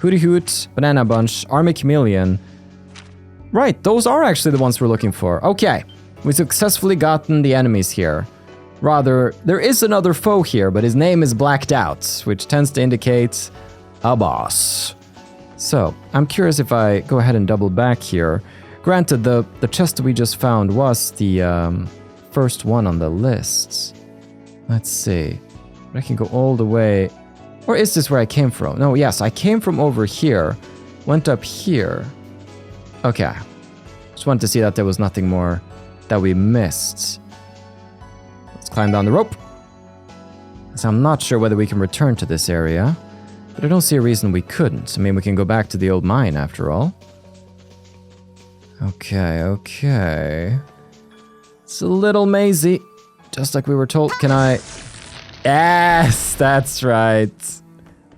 Hooty Hoot, Banana Bunch, Army Chameleon. Right, those are actually the ones we're looking for. Okay, we successfully gotten the enemies here. Rather, there is another foe here, but his name is blacked out, which tends to indicate a boss. So, I'm curious if I go ahead and double back here. Granted, the chest that we just found was the first one on the list. Let's see. I can go all the way. Or is this where I came from? No, yes, I came from over here. Went up here. Okay. Just wanted to see that there was nothing more that we missed. Let's climb down the rope. So I'm not sure whether we can return to this area. But I don't see a reason we couldn't. I mean, we can go back to the old mine after all. Okay. It's a little mazy. Just like we were told. Can I... Yes, that's right.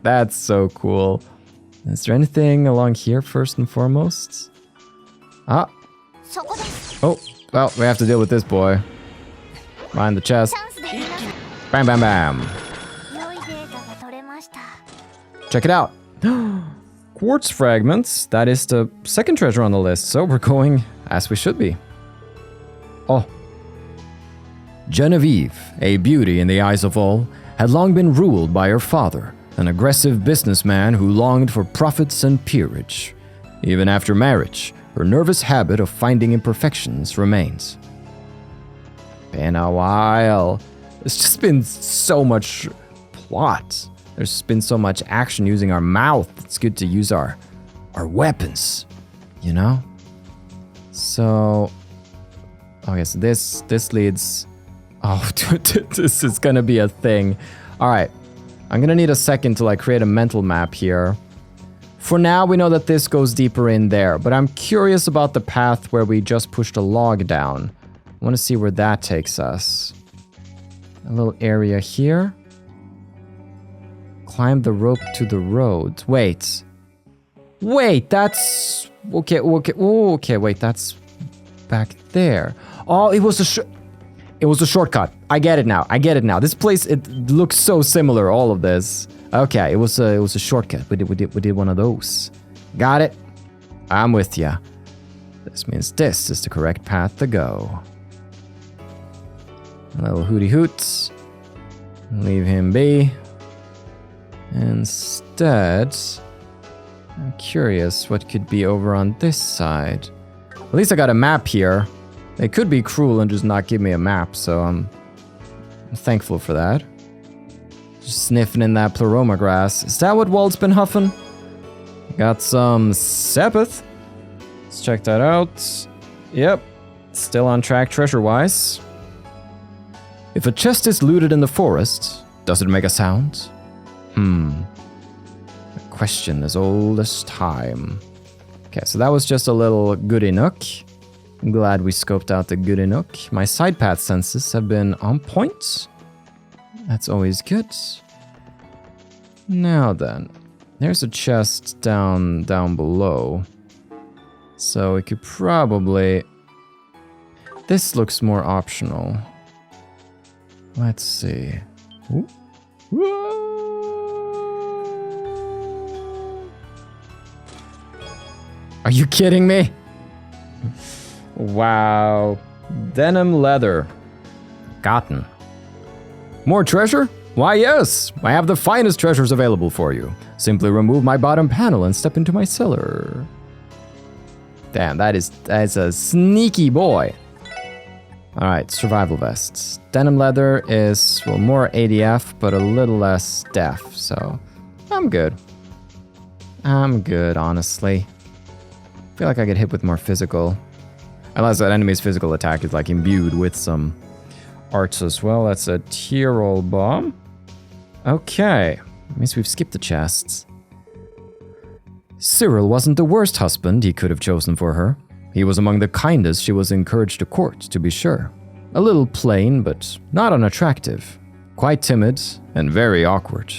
That's so cool. Is there anything along here first and foremost? Ah. Oh, well, we have to deal with this boy. Behind the chest. Bam, bam, bam. Check it out. Quartz fragments. That is the second treasure on the list, so we're going as we should be. Oh. Genevieve, a beauty in the eyes of all, had long been ruled by her father, an aggressive businessman who longed for profits and peerage. Even after marriage, her nervous habit of finding imperfections remains. Been a while. There's just been so much plot. There's been so much action using our mouth. It's good to use our weapons, you know? So, okay, so this leads... Oh, this is gonna be a thing. All right, I'm gonna need a second to like create a mental map here. For now, we know that this goes deeper in there, but I'm curious about the path where we just pushed a log down. I want to see where that takes us. A little area here. Climb the rope to the road. Wait, that's... Okay, wait, that's back there. Oh, it was a shortcut. I get it now. This place, it looks so similar, all of this. Okay, it was a shortcut. We did one of those. Got it. I'm with ya. This means this is the correct path to go. A little hooty hoots. Leave him be. Instead, I'm curious what could be over on this side. At least I got a map here. They could be cruel and just not give me a map, so I'm thankful for that. Just sniffing in that pleroma grass. Is that what Wald's been huffing? Got some Sepith. Let's check that out. Yep, still on track treasure-wise. If a chest is looted in the forest, does it make a sound? A question as old as time. Okay, so that was just a little goody nook. I'm glad we scoped out the goody nook. My side path senses have been on point. That's always good. Now then, there's a chest down below. So we could probably... This looks more optional. Let's see. Ooh. Are you kidding me? Wow. Denim leather. Cotton. More treasure? Why yes, I have the finest treasures available for you. Simply remove my bottom panel and step into my cellar. Damn, that is a sneaky boy. Alright, survival vests. Denim leather is, well, more ADF, but a little less def, so I'm good. I'm good, honestly. I feel like I get hit with more physical. Unless that enemy's physical attack is like imbued with some arts as well. That's a Tyrol bomb. Okay, means we've skipped the chests. Cyril wasn't the worst husband he could have chosen for her. He was among the kindest she was encouraged to court, to be sure. A little plain, but not unattractive. Quite timid and very awkward.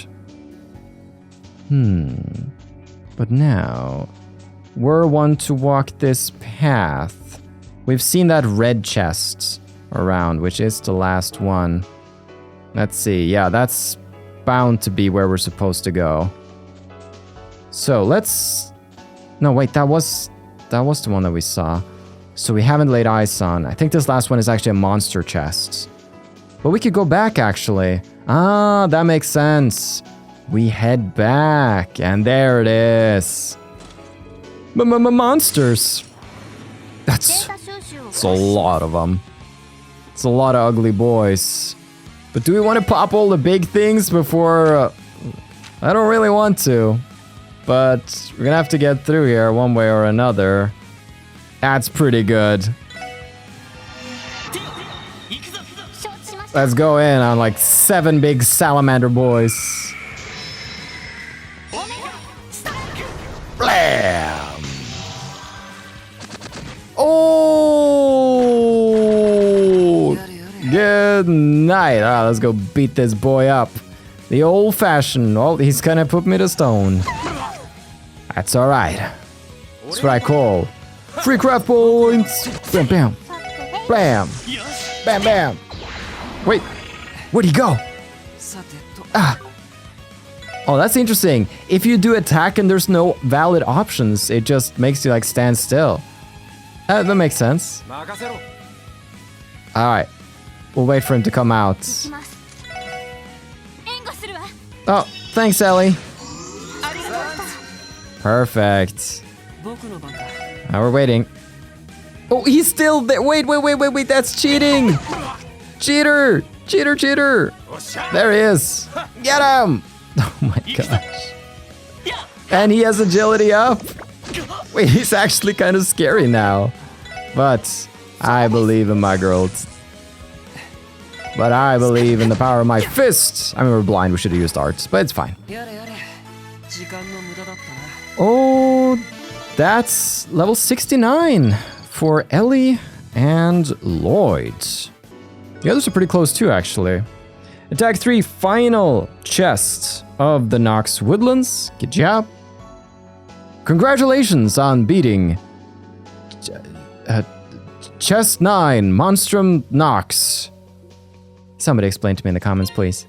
But now, were one to walk this path, we've seen that red chest around, which is the last one. Let's see, yeah, that's bound to be where we're supposed to go. So let's... No, wait, that was the one that we saw. So we haven't laid eyes on. I think this last one is actually a monster chest. But we could go back, actually. Ah, that makes sense. We head back, and there it is. Monsters. That's a lot of them. It's a lot of ugly boys. But do we want to pop all the big things before... I don't really want to. But we're gonna have to get through here one way or another. That's pretty good. Let's go in on like 7 big salamander boys. Blam! Oh! Good night. Ah, let's go beat this boy up. The old-fashioned. Oh, he's gonna put me to stone. That's alright. That's what I call free craft points. Bam, bam. Bam. Bam, bam. Wait. Where'd he go? Ah. Oh, that's interesting. If you do attack and there's no valid options, it just makes you like stand still. That makes sense. Alright. We'll wait for him to come out. Oh, thanks, Ellie. Perfect. Now we're waiting. Oh, he's still there. Wait, that's cheating. Cheater. There he is. Get him. Oh my gosh. And he has agility up. Wait, he's actually kind of scary now. But I believe in my girls. But I believe in the power of my fists. I mean, we're blind. We should have used arts, but it's fine. Oh, that's level 69 for Ellie and Lloyd. The others are pretty close too, actually. Attack 3, final chest of the Knox Woodlands. Good job. Congratulations on beating Chest 9, Monstrum Knox. Somebody explain to me in the comments, please.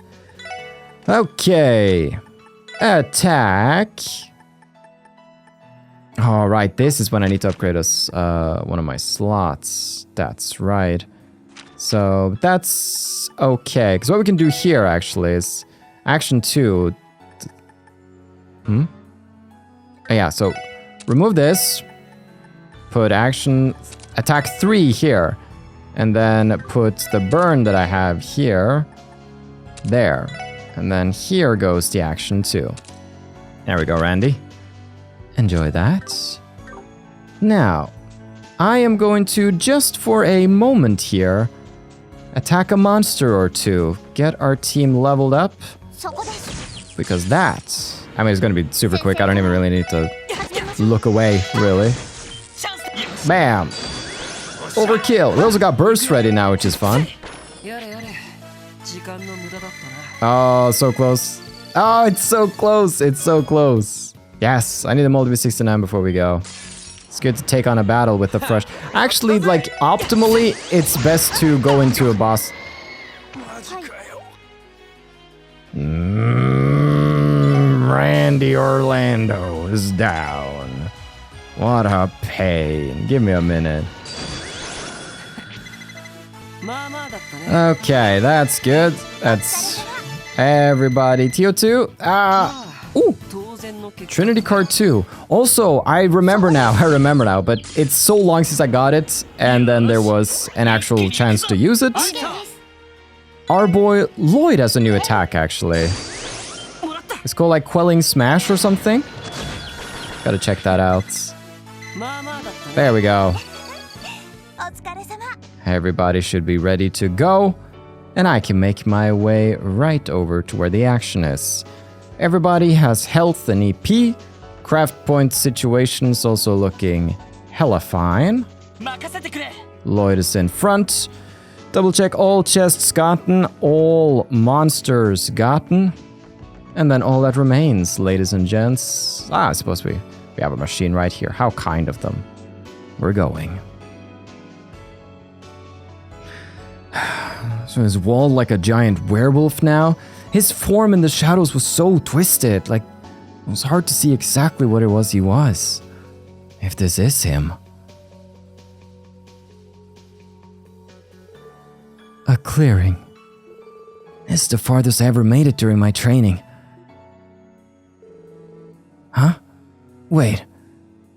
Okay. Attack. All right, this is when I need to upgrade us one of my slots. That's right. So that's okay. Because what we can do here actually is action 2. Oh, yeah, so remove this. Put attack 3 here. And then put the burn that I have here. There. And then here goes the action 2. There we go, Randy. Enjoy that. Now, I am going to, just for a moment here, attack a monster or two. Get our team leveled up. Because that, I mean, it's going to be super quick. I don't even really need to look away, really. Bam! Overkill. We also got bursts ready now, which is fun. Oh, so close. Oh, it's so close. It's so close. Yes, I need a mold to be 69 before we go. It's good to take on a battle with a fresh... Actually, like, optimally, it's best to go into a boss... Randy Orlando is down. What a pain. Give me a minute. Okay, that's good. That's everybody. TO2. Ooh, Trinity card 2. Also, I remember now, but it's so long since I got it, and then there was an actual chance to use it. Our boy Lloyd has a new attack, actually. It's called like Quelling Smash or something. Gotta check that out. There we go. Everybody should be ready to go, and I can make my way right over to where the action is. Everybody has health and EP. Craft point situation's also looking hella fine. Lloyd is in front. Double check all chests gotten, all monsters gotten. And then all that remains, ladies and gents. I suppose we have a machine right here. How kind of them. We're going. So is Wald like a giant werewolf now? His form in the shadows was so twisted, like it was hard to see exactly what it was he was. If this is him. A clearing. It's the farthest I ever made it during my training. Huh? Wait,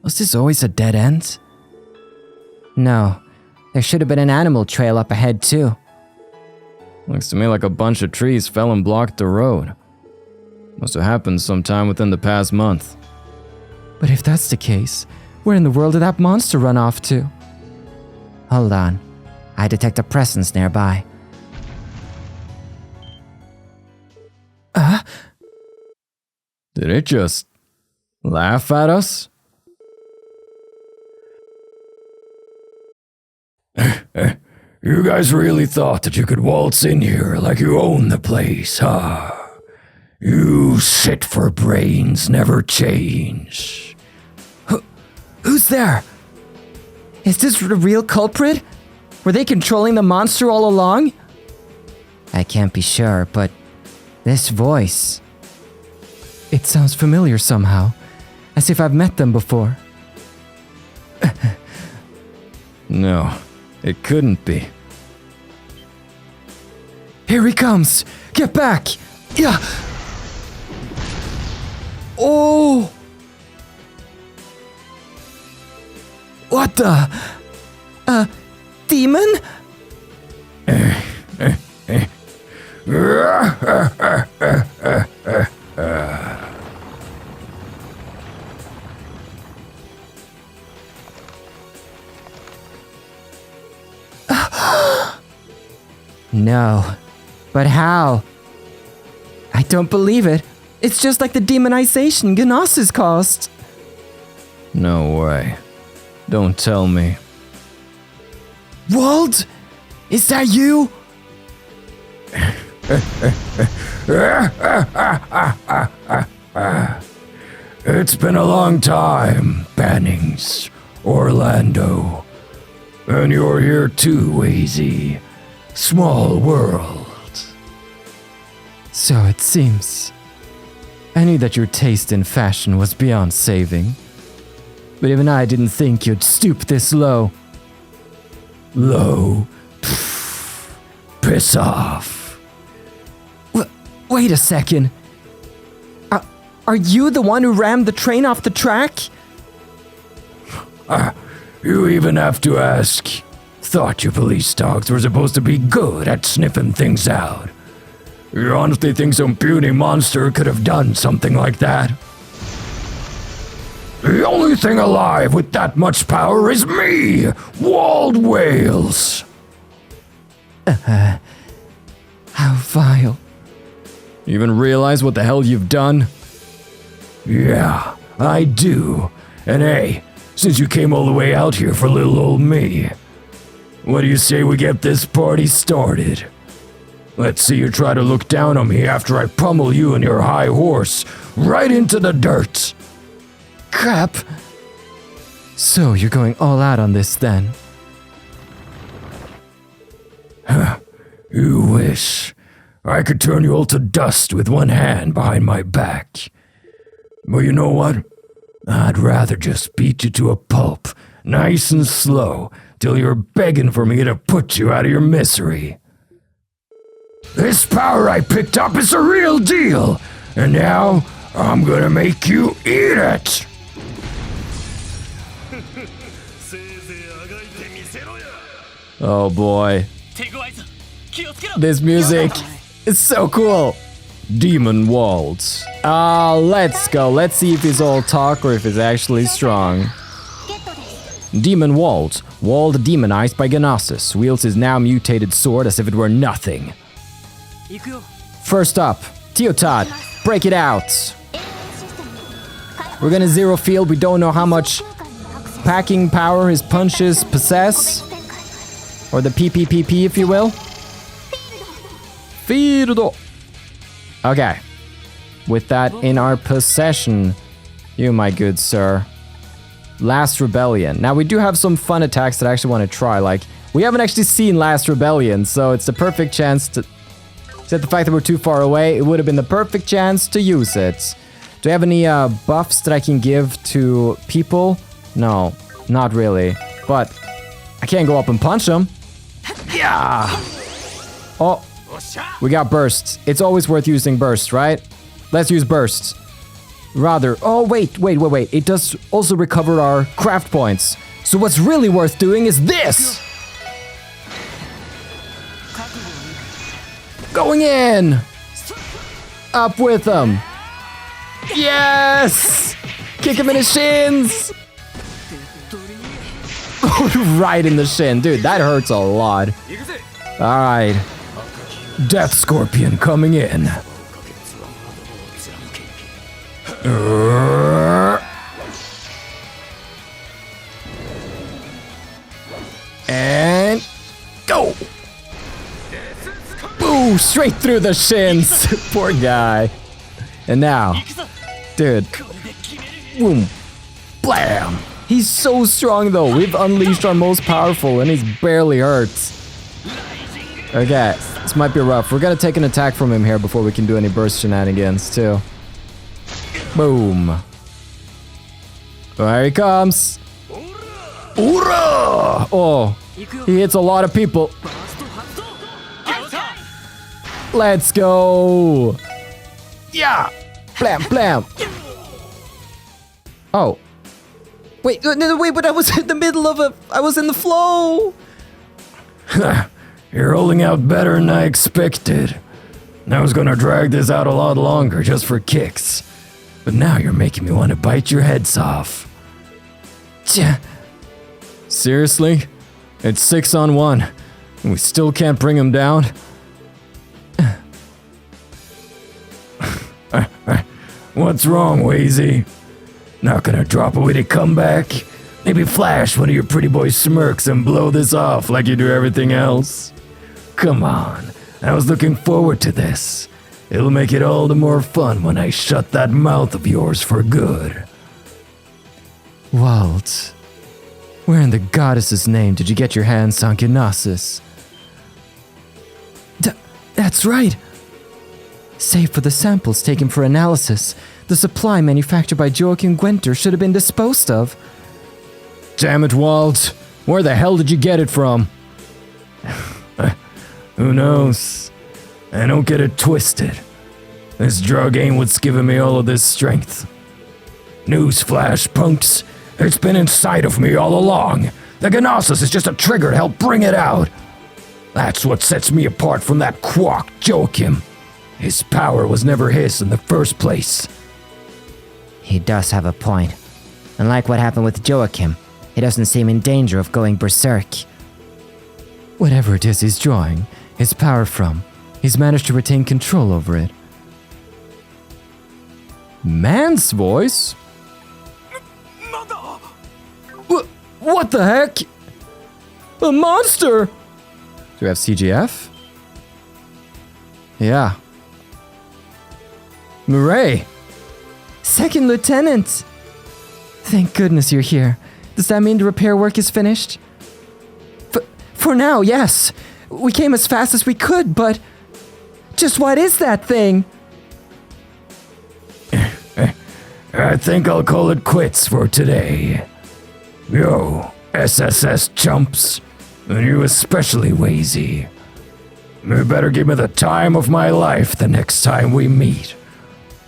was this always a dead end? No, there should have been an animal trail up ahead too. Looks to me like a bunch of trees fell and blocked the road. Must have happened sometime within the past month. But if that's the case, where in the world did that monster run off to? Hold on. I detect a presence nearby. Did it just laugh at us? You guys really thought that you could waltz in here like you own the place, huh? You sit for brains never change. Who's there? Is this the real culprit? Were they controlling the monster all along? I can't be sure, but this voice... It sounds familiar somehow, as if I've met them before. No, it couldn't be. Here he comes! Get back! Yeah! Oh! What the? Demon? No. But how? I don't believe it. It's just like the demonization Gnosis caused. No way. Don't tell me. Wald? Is that you? It's been a long time, Bannings, Orlando. And you're here too, Wazy. Small world. So it seems. I knew that your taste in fashion was beyond saving. But even I didn't think you'd stoop this low. Low? Pfft. Piss off. Wait a second. Are you the one who rammed the train off the track? You even have to ask. Thought you police dogs were supposed to be good at sniffing things out. You honestly think some puny monster could have done something like that? The only thing alive with that much power is me, Wald Wales. How vile. You even realize what the hell you've done? Yeah, I do. And hey, since you came all the way out here for little old me, what do you say we get this party started? Let's see you try to look down on me after I pummel you and your high horse right into the dirt. Crap. So you're going all out on this then? You wish. I could turn you all to dust with one hand behind my back. But you know what? I'd rather just beat you to a pulp, nice and slow, till you're begging for me to put you out of your misery. This power I picked up is a real deal, and now I'm gonna make you eat it! Oh boy. This music is so cool. Demon Wald. Let's go. Let's see if he's all talk or if he's actually strong. Demon Wald. Wald demonized by Gnosis. Wields his now mutated sword as if it were nothing. First up, TLoH. Break it out. We're gonna zero field. We don't know how much packing power his punches possess. Or the PPPP, if you will. Field. Okay. With that in our possession, you, my good sir. Last Rebellion. Now, we do have some fun attacks that I actually want to try. Like, we haven't actually seen Last Rebellion, so it's the perfect chance to... Except the fact that we're too far away, it would have been the perfect chance to use it. Do I have any buffs that I can give to people? No, not really. But I can't go up and punch them. Yeah! Oh, we got bursts. It's always worth using bursts, right? Let's use bursts. Rather, oh wait. It does also recover our craft points. So what's really worth doing is this! Going in! Up with them! Yes! Kick him in his shins! Right in the shin. Dude, that hurts a lot. Alright. Death Scorpion coming in. And go! Boo! Straight through the shins. Poor guy. And now, dude. Boom. Blam! He's so strong though. We've unleashed our most powerful and he's barely hurt. Okay, this might be rough. We're gonna take an attack from him here before we can do any burst shenanigans too. Boom. There he comes. Hoorah! Oh, he hits a lot of people. Let's go. Yeah. Blam, blam. Oh. Wait, no, wait, but I was in the middle of I was in the flow. You're rolling out better than I expected. I was gonna drag this out a lot longer just for kicks. But now you're making me want to bite your heads off. Tch. Seriously? It's 6-on-1, and we still can't bring him down? What's wrong, Wazy? Not gonna drop away to come back? Maybe flash one of your pretty boy smirks and blow this off like you do everything else? Come on, I was looking forward to this. It'll make it all the more fun when I shut that mouth of yours for good. Wald, where in the goddess's name did you get your hands on Gnosis? That's right! Save for the samples taken for analysis, the supply manufactured by Joachim Gwenter should have been disposed of. Damn it, Wald. Where the hell did you get it from? Who knows? And don't get it twisted. This drug ain't what's giving me all of this strength. Newsflash, punks. It's been inside of me all along. The Gnosis is just a trigger to help bring it out. That's what sets me apart from that quack Joachim. His power was never his in the first place. He does have a point. Unlike what happened with Joachim, he doesn't seem in danger of going berserk. Whatever it is he's drawing his power from, he's managed to retain control over it. Man's voice? What the heck? A monster! Do we have CGF? Yeah. Murray! Second Lieutenant! Thank goodness you're here. Does that mean the repair work is finished? For now, yes. We came as fast as we could, but... Just what is that thing? I think I'll call it quits for today. Yo, SSS chumps. And you especially, Wazy. You better give me the time of my life the next time we meet.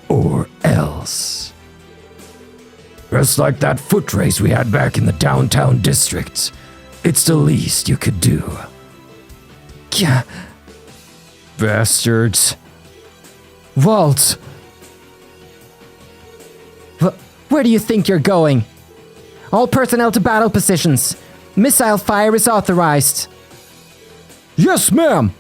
Or else. Just like that foot race we had back in the downtown district. It's the least you could do. Yeah. Bastards. Wald! Where do you think you're going? All personnel to battle positions. Missile fire is authorized. Yes, ma'am!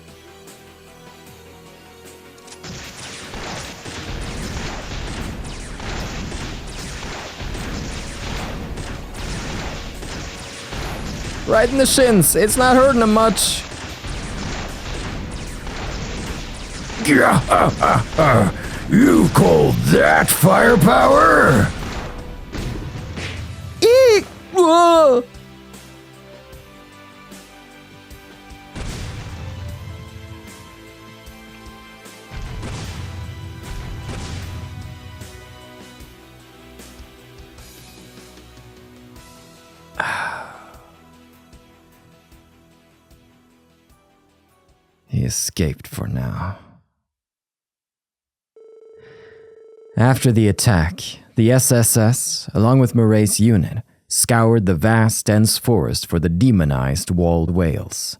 Right in the shins. It's not hurting him much. You call that firepower? Eek! Whoa! He escaped for now. After the attack, the SSS, along with Murray's unit, scoured the vast, dense forest for the demonized Wald whales.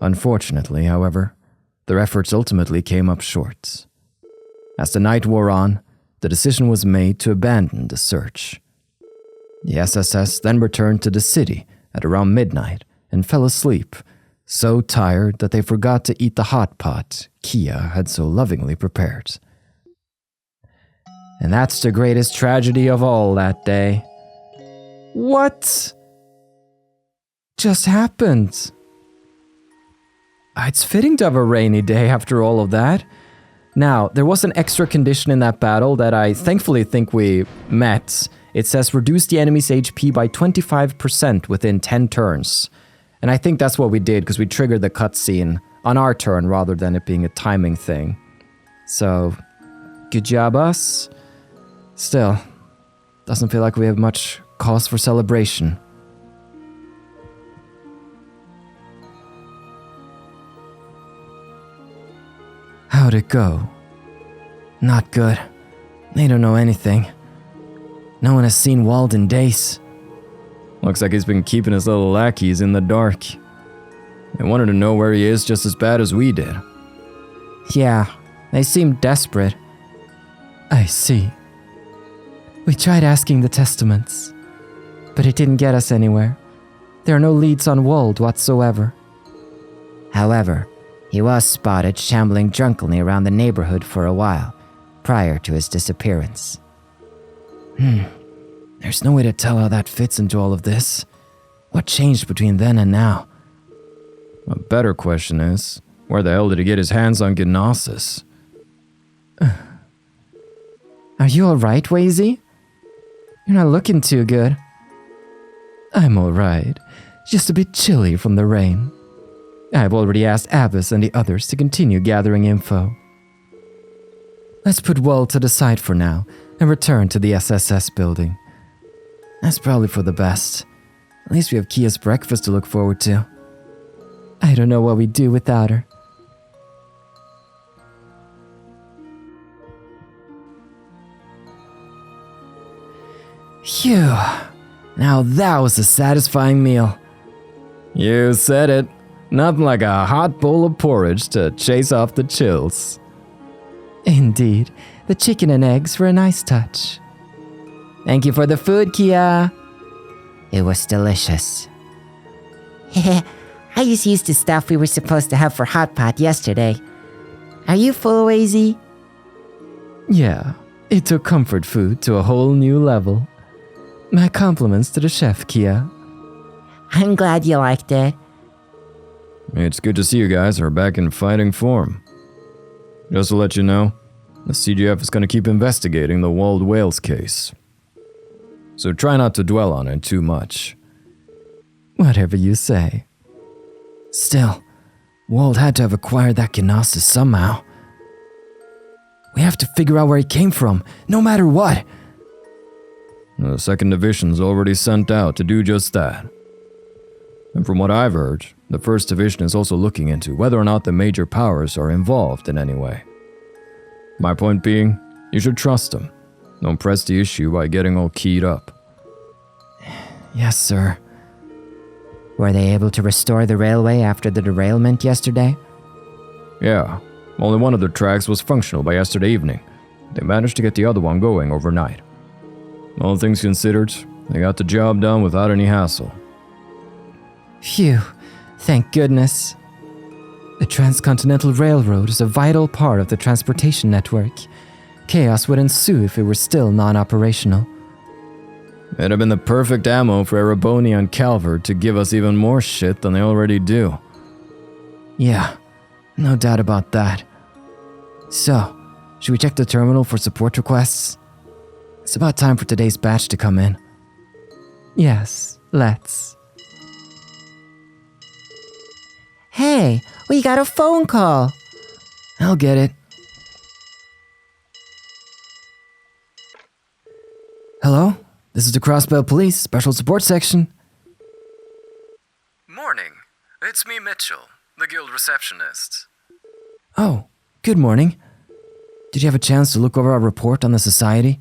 Unfortunately, however, their efforts ultimately came up short. As the night wore on, the decision was made to abandon the search. The SSS then returned to the city at around midnight and fell asleep, so tired that they forgot to eat the hot pot Kia had so lovingly prepared. And that's the greatest tragedy of all that day. What just happened? It's fitting to have a rainy day after all of that. Now, there was an extra condition in that battle that I thankfully think we met. It says reduce the enemy's HP by 25% within 10 turns. And I think that's what we did because we triggered the cutscene on our turn rather than it being a timing thing. So, good job us. Still, doesn't feel like we have much cause for celebration. How'd it go? Not good. They don't know anything. No one has seen Wald in days. Looks like he's been keeping his little lackeys in the dark. They wanted to know where he is just as bad as we did. Yeah, they seemed desperate. I see. We tried asking the testaments, but it didn't get us anywhere. There are no leads on Wald whatsoever. However, he was spotted shambling drunkenly around the neighborhood for a while, prior to his disappearance. There's no way to tell how that fits into all of this. What changed between then and now? A better question is, where the hell did he get his hands on Gnosis? Are you alright, Wazy? You're not looking too good. I'm alright. Just a bit chilly from the rain. I've already asked Abbas and the others to continue gathering info. Let's put Wald to the side for now and return to the SSS building. That's probably for the best. At least we have Kia's breakfast to look forward to. I don't know what we'd do without her. Phew. Now that was a satisfying meal. You said it. Nothing like a hot bowl of porridge to chase off the chills. Indeed, the chicken and eggs were a nice touch. Thank you for the food, Kia. It was delicious. I just used the stuff we were supposed to have for hot pot yesterday. Are you full, Wazy? Yeah, it took comfort food to a whole new level. My compliments to the chef, Kia. I'm glad you liked it. It's good to see you guys are back in fighting form. Just to let you know, the CGF is going to keep investigating the Wald Whales case. So try not to dwell on it too much. Whatever you say. Still, Wald had to have acquired that Gnosis somehow. We have to figure out where he came from, no matter what. The 2nd Division's already sent out to do just that. And from what I've heard, the 1st Division is also looking into whether or not the major powers are involved in any way. My point being, You should trust him. Don't press the issue by getting all keyed up. Yes, sir. Were they able to restore the railway after the derailment yesterday? Yeah, only one of the tracks was functional by yesterday evening. They managed to get the other one going overnight. All things considered, they got the job done without any hassle. Phew, thank goodness. The Transcontinental Railroad is a vital part of the transportation network. Chaos would ensue if it were still non-operational. It'd have been the perfect ammo for Ereboni and Calvert to give us even more shit than they already do. Yeah, no doubt about that. So, should we check the terminal for support requests? It's about time for today's batch to come in. Yes, let's. Hey, we got a phone call. I'll get it. Hello? This is the Crossbell Police Special Support Section. Morning. It's me, Mitchell, the guild receptionist. Oh, good morning. Did you have a chance to look over our report on the society?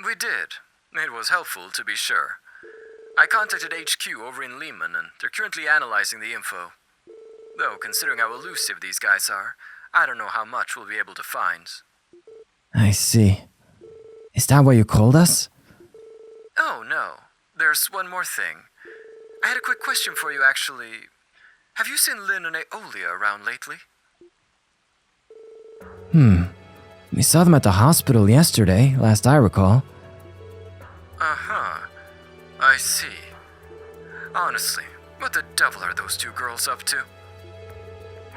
We did. It was helpful, to be sure. I contacted HQ over in Lehman, and they're currently analyzing the info. Though, considering how elusive these guys are, I don't know how much we'll be able to find. I see. Is that why you called us? Oh, no. There's one more thing. I had a quick question for you, actually. Have you seen Lynn and Aeolia around lately? We saw them at the hospital yesterday, last I recall. Uh-huh. I see. Honestly, what the devil are those two girls up to?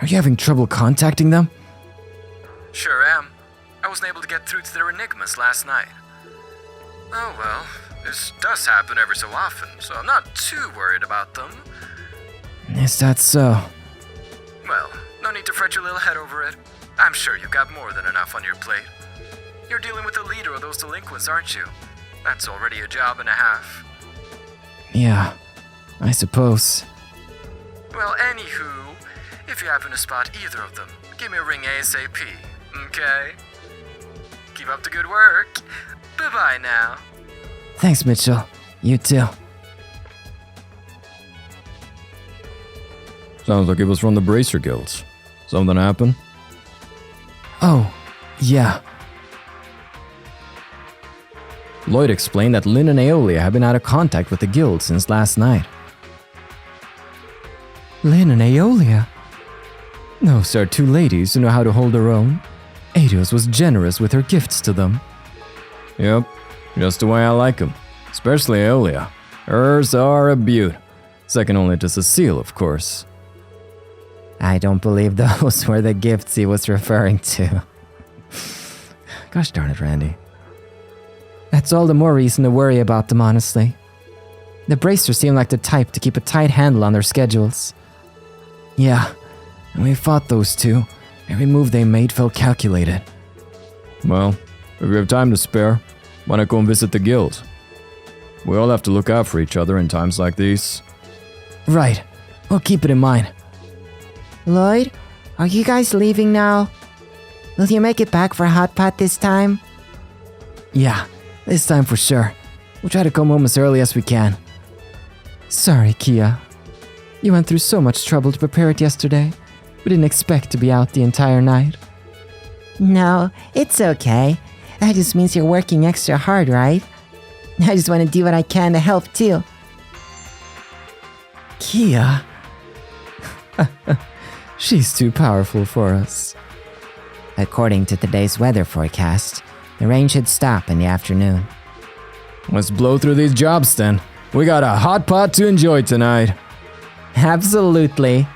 Are you having trouble contacting them? Sure am. I wasn't able to get through to their enigmas last night. Oh well, this does happen every so often, so I'm not too worried about them. Is that so? Well, no need to fret your little head over it. I'm sure you've got more than enough on your plate. You're dealing with the leader of those delinquents, aren't you? That's already a job and a half. Yeah, I suppose. Well, anywho, if you happen to spot either of them, give me a ring ASAP, okay? Keep up the good work. Bye-bye now. Thanks, Mitchell. You too. Sounds like it was from the Bracer Guilds. Something happened? Oh, yeah. Lloyd explained that Lynn and Aeolia have been out of contact with the guild since last night. Lynn and Aeolia? Those are two ladies who know how to hold their own. Eidos was generous with her gifts to them. Yep, just the way I like them. Especially Aeolia. Hers are a beaut. Second only to Cecile, of course. I don't believe those were the gifts he was referring to. Gosh darn it, Randy. That's all the more reason to worry about them, honestly. The Bracers seem like the type to keep a tight handle on their schedules. Yeah, and we fought those two. Every move they made felt calculated. Well, if you have time to spare, why not go and visit the guild? We all have to look out for each other in times like these. Right, we'll keep it in mind. Lloyd, are you guys leaving now? Will you make it back for Hot Pot this time? Yeah, this time for sure. We'll try to come home as early as we can. Sorry, Kia. You went through so much trouble to prepare it yesterday. We didn't expect to be out the entire night. No, it's okay. That just means you're working extra hard, right? I just want to do what I can to help too. Kia? She's too powerful for us. According to today's weather forecast, the rain should stop in the afternoon. Let's blow through these jobs then. We got a hot pot to enjoy tonight. Absolutely.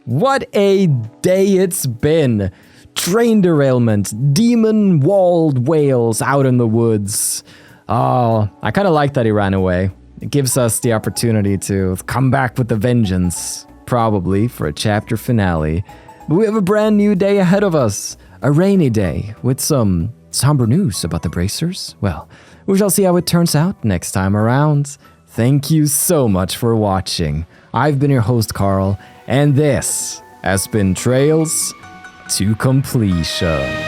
What a day it's been. Train derailment, demon walled whales out in the woods. Oh, I kind of like that he ran away. It gives us the opportunity to come back with a vengeance, probably for a chapter finale. But we have a brand new day ahead of us. A rainy day with some somber news about the Bracers. Well, we shall see how it turns out next time around. Thank you so much for watching. I've been your host, Carl, and this has been Trails to Completion.